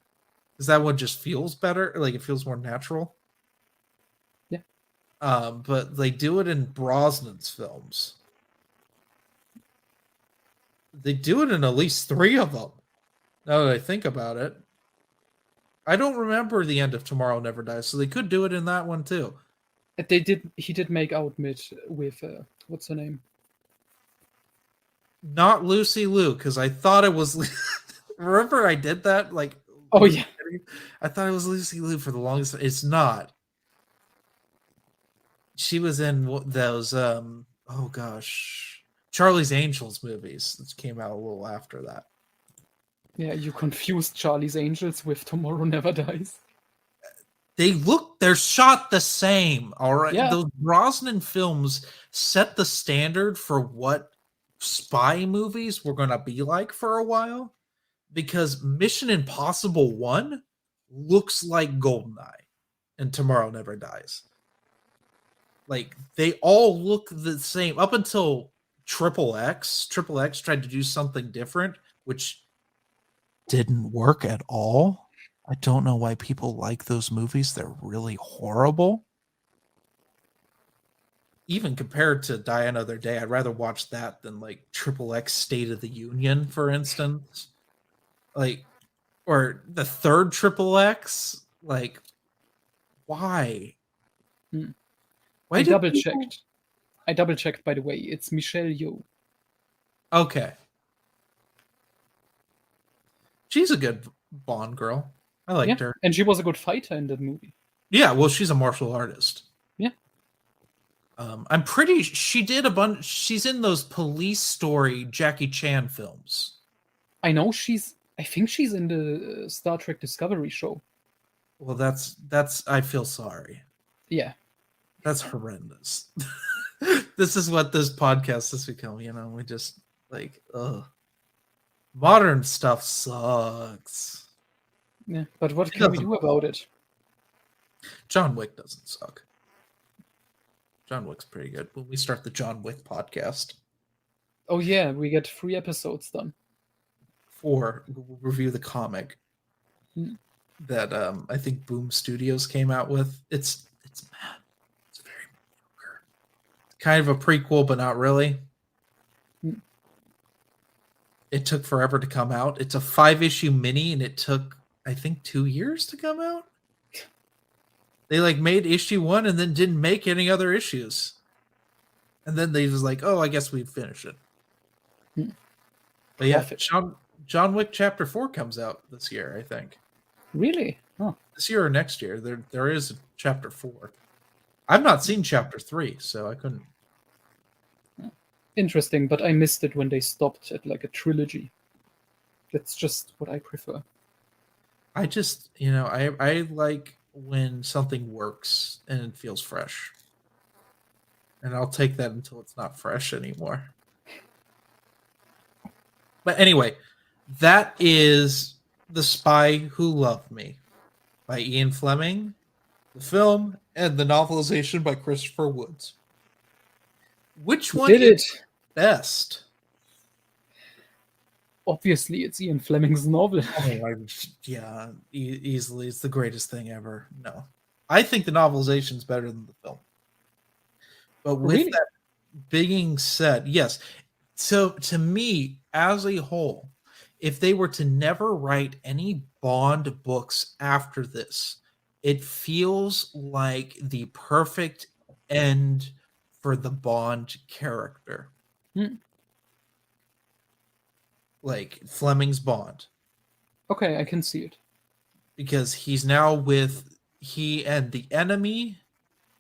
because that one just feels better. Like it feels more natural. Yeah. But they do it in Brosnan's films. They do it in at least 3 of them. Now that I think about it. I don't remember the end of Tomorrow Never Dies, so they could do it in that one too. He did make out with what's her name? Not Lucy Liu, because I thought it was. Remember, I did that. Like, oh yeah, I thought it was Lucy Liu for the longest. It's not. She was in those. Oh gosh, Charlie's Angels movies that came out a little after that. Yeah, you confused Charlie's Angels with Tomorrow Never Dies. They're shot the same, all right? Yeah. Those Brosnan films set the standard for what spy movies were going to be like for a while, because Mission Impossible 1 looks like GoldenEye and Tomorrow Never Dies. Like, they all look the same up until Triple X. Triple X tried to do something different, which didn't work at all. I don't know why people like those movies. They're really horrible. Even compared to Die Another Day, I'd rather watch that than like Triple X State of the Union, for instance. Like, or the third Triple X. Like, why? I double checked. I double checked, by the way. It's Michelle Yeoh. Okay. She's a good Bond girl. I liked her. And she was a good fighter in that movie. Yeah, well, she's a martial artist. Yeah. I'm pretty. She did a bunch. She's in those Police Story Jackie Chan films. I know I think she's in the Star Trek Discovery show. Well, that's. I feel sorry. Yeah. That's horrendous. This is what this podcast has become. We just like, ugh. Modern stuff sucks. Yeah. But what It can we doesn't. do about it? John Wick doesn't suck. John Wick's pretty good. When we start the John Wick podcast, Oh yeah, we get 3 episodes done. we'll review the comic Mm. that I think Boom Studios came out with. It's mad. It's very mediocre. It's kind of a prequel, but not really. Mm. It took forever to come out. It's a 5-issue mini, and it took, I think, 2 years to come out. They like made issue 1 and then didn't make any other issues. And then they was like, oh, I guess we'd finish it. Hmm. But yeah, Profit. John Wick Chapter 4 comes out this year, I think. Really? Oh. This year or next year. There is a Chapter 4. I've not seen Chapter 3, so I couldn't. Interesting, but I missed it when they stopped at like a trilogy. That's just what I prefer. I just, I like when something works and it feels fresh. And I'll take that until it's not fresh anymore. But anyway, that is The Spy Who Loved Me by Ian Fleming, the film, and the novelization by Christopher Woods. Which one Did it? best? Obviously, it's Ian Fleming's novel. Yeah, easily. It's the greatest thing ever. No. I think the novelization is better than the film. But with Really? that being said, yes. So to me, as a whole, if they were to never write any Bond books after this, it feels like the perfect end for the Bond character. Hmm. Like Fleming's Bond. Okay, I can see it. Because he's now he and the enemy.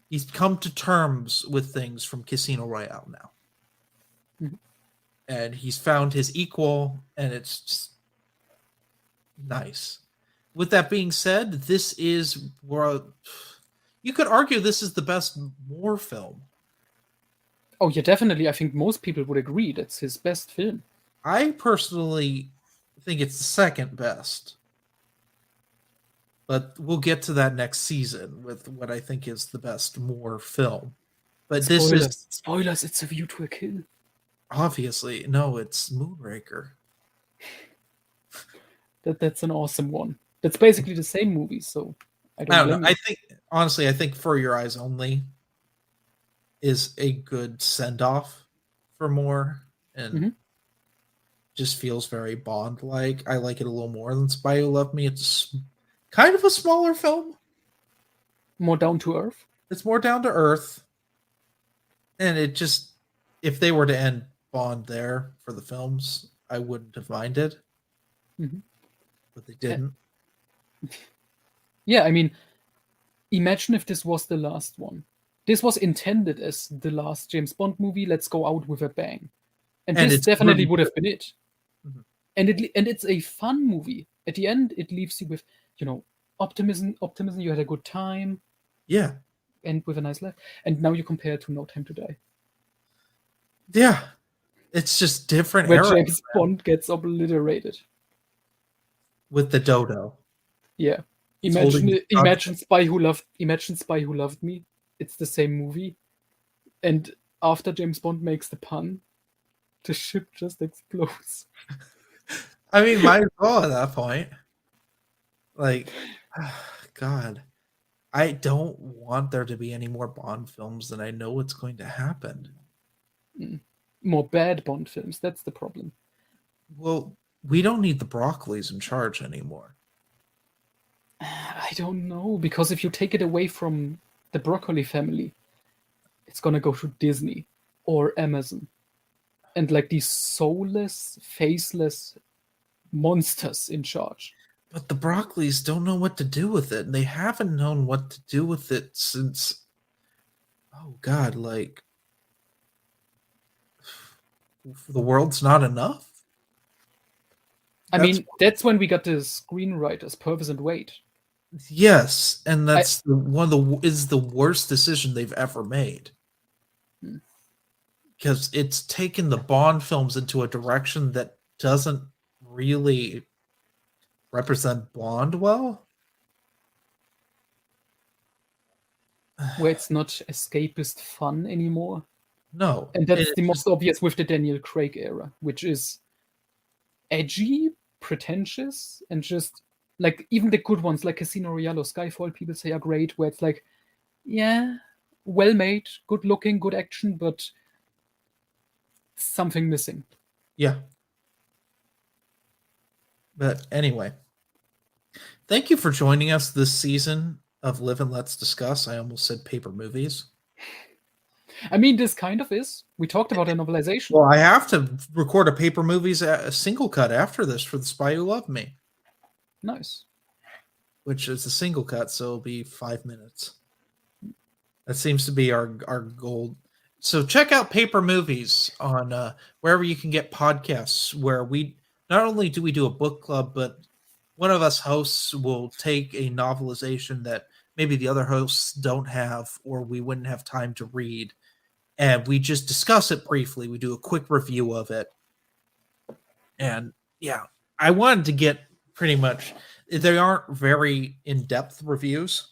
He's come to terms with things from Casino Royale now. Mhm. And he's found his equal, and it's just nice. With that being said, this is where you could argue this is the best Moore film. Oh yeah, definitely. I think most people would agree that's his best film. I personally think it's the second best. But we'll get to that next season with what I think is the best Moore film. But Spoilers. this is Spoilers, it's A View to a Kill. obviously no, it's Moonraker. That's an awesome one. That's basically the same movie, so I don't don't know. I think For Your Eyes Only is a good send off for Moore and just feels very Bond like. I like it a little more than Spy Who Loved Me. It's kind of a smaller film. More down to earth. It's more down to earth. And it just, if they were to end Bond there for the films, I wouldn't have minded. Mhm. But they didn't. Yeah, I mean, imagine if this was the last one. This was intended as the last James Bond movie. Let's go out with a bang. And this it's definitely really would have been it. Mhm. And it's a fun movie. At the end, it leaves you with, optimism. You had a good time, Yeah. and with a nice laugh. And now you compare it to No Time to Die, Yeah. It's just different where era James Bond gets obliterated. with the dodo. Yeah. He's holding the Imagine Spy Who Loved Me. It's the same movie. And after James Bond makes the pun, the ship just explodes. I mean, might as well at that point. Like, God, I don't want there to be any more Bond films than I know what's going to happen. More bad Bond films. That's the problem. Well, we don't need the Broccoli's in charge anymore. I don't know, because if you take it away from the Broccoli family, it's gonna go to Disney or Amazon. And like these soulless, faceless monsters in charge. But the Broccoli's don't know what to do with it, and they haven't known what to do with it since oh God, like the world's not enough. I That's mean, that's when we got the screenwriters, Purvis and Wade. yes, and I that's one of the is the worst decision they've ever made hmm. because it's taken the Bond films into a direction that doesn't really represent Bond well. Where it's not escapist fun anymore. No, And and that's the it's most just obvious with the Daniel Craig era, which is edgy, pretentious, and just like even the good ones like Casino Royale or Skyfall, people say are great, where it's like, yeah, well made, good looking, good action, but something missing. yeah. But anyway, thank you for joining us this season of Live and Let's Discuss. I almost said paper movies. I mean, this kind of is. We talked about a novelization. Well, I have to record a paper movies a single cut after this for The Spy Who Loved Me, Nice. which is a single cut, so it'll be 5 minutes. That seems to be our goal. So check out Paper Movies on wherever you can get podcasts. Where we not only do we do a book club, but one of us hosts will take a novelization that maybe the other hosts don't have, or we wouldn't have time to read, and we just discuss it briefly. We do a quick review of it, and yeah, I wanted to get pretty much. They aren't very in depth reviews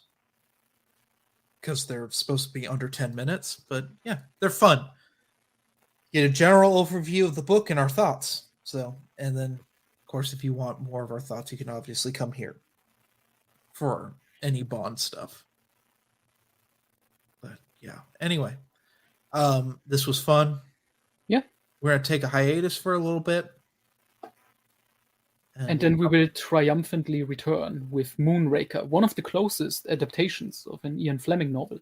because they're supposed to be under 10 minutes, but yeah, they're fun. Get a general overview of the book and our thoughts. So, and then, of course, if you want more of our thoughts, you can obviously come here for any Bond stuff. But yeah, anyway, this was fun. Yeah. We're going to take a hiatus for a little bit. And then we will triumphantly return with Moonraker, one of the closest adaptations of an Ian Fleming novel.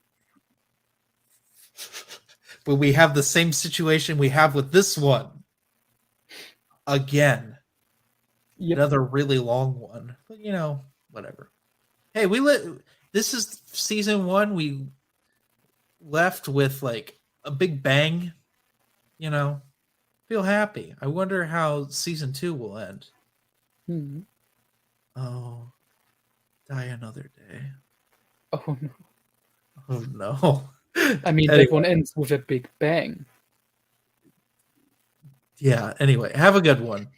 But we have the same situation we have with this one. Again. Yep. Another really long one. But you know, whatever. Hey, this is season 1. We left with like a big bang. You know, feel happy. I wonder how season 2 will end. Mm-hmm. Oh, die another day. Oh no. Oh no. I mean, Anyway. that one ends with a big bang. Yeah, anyway, have a good one.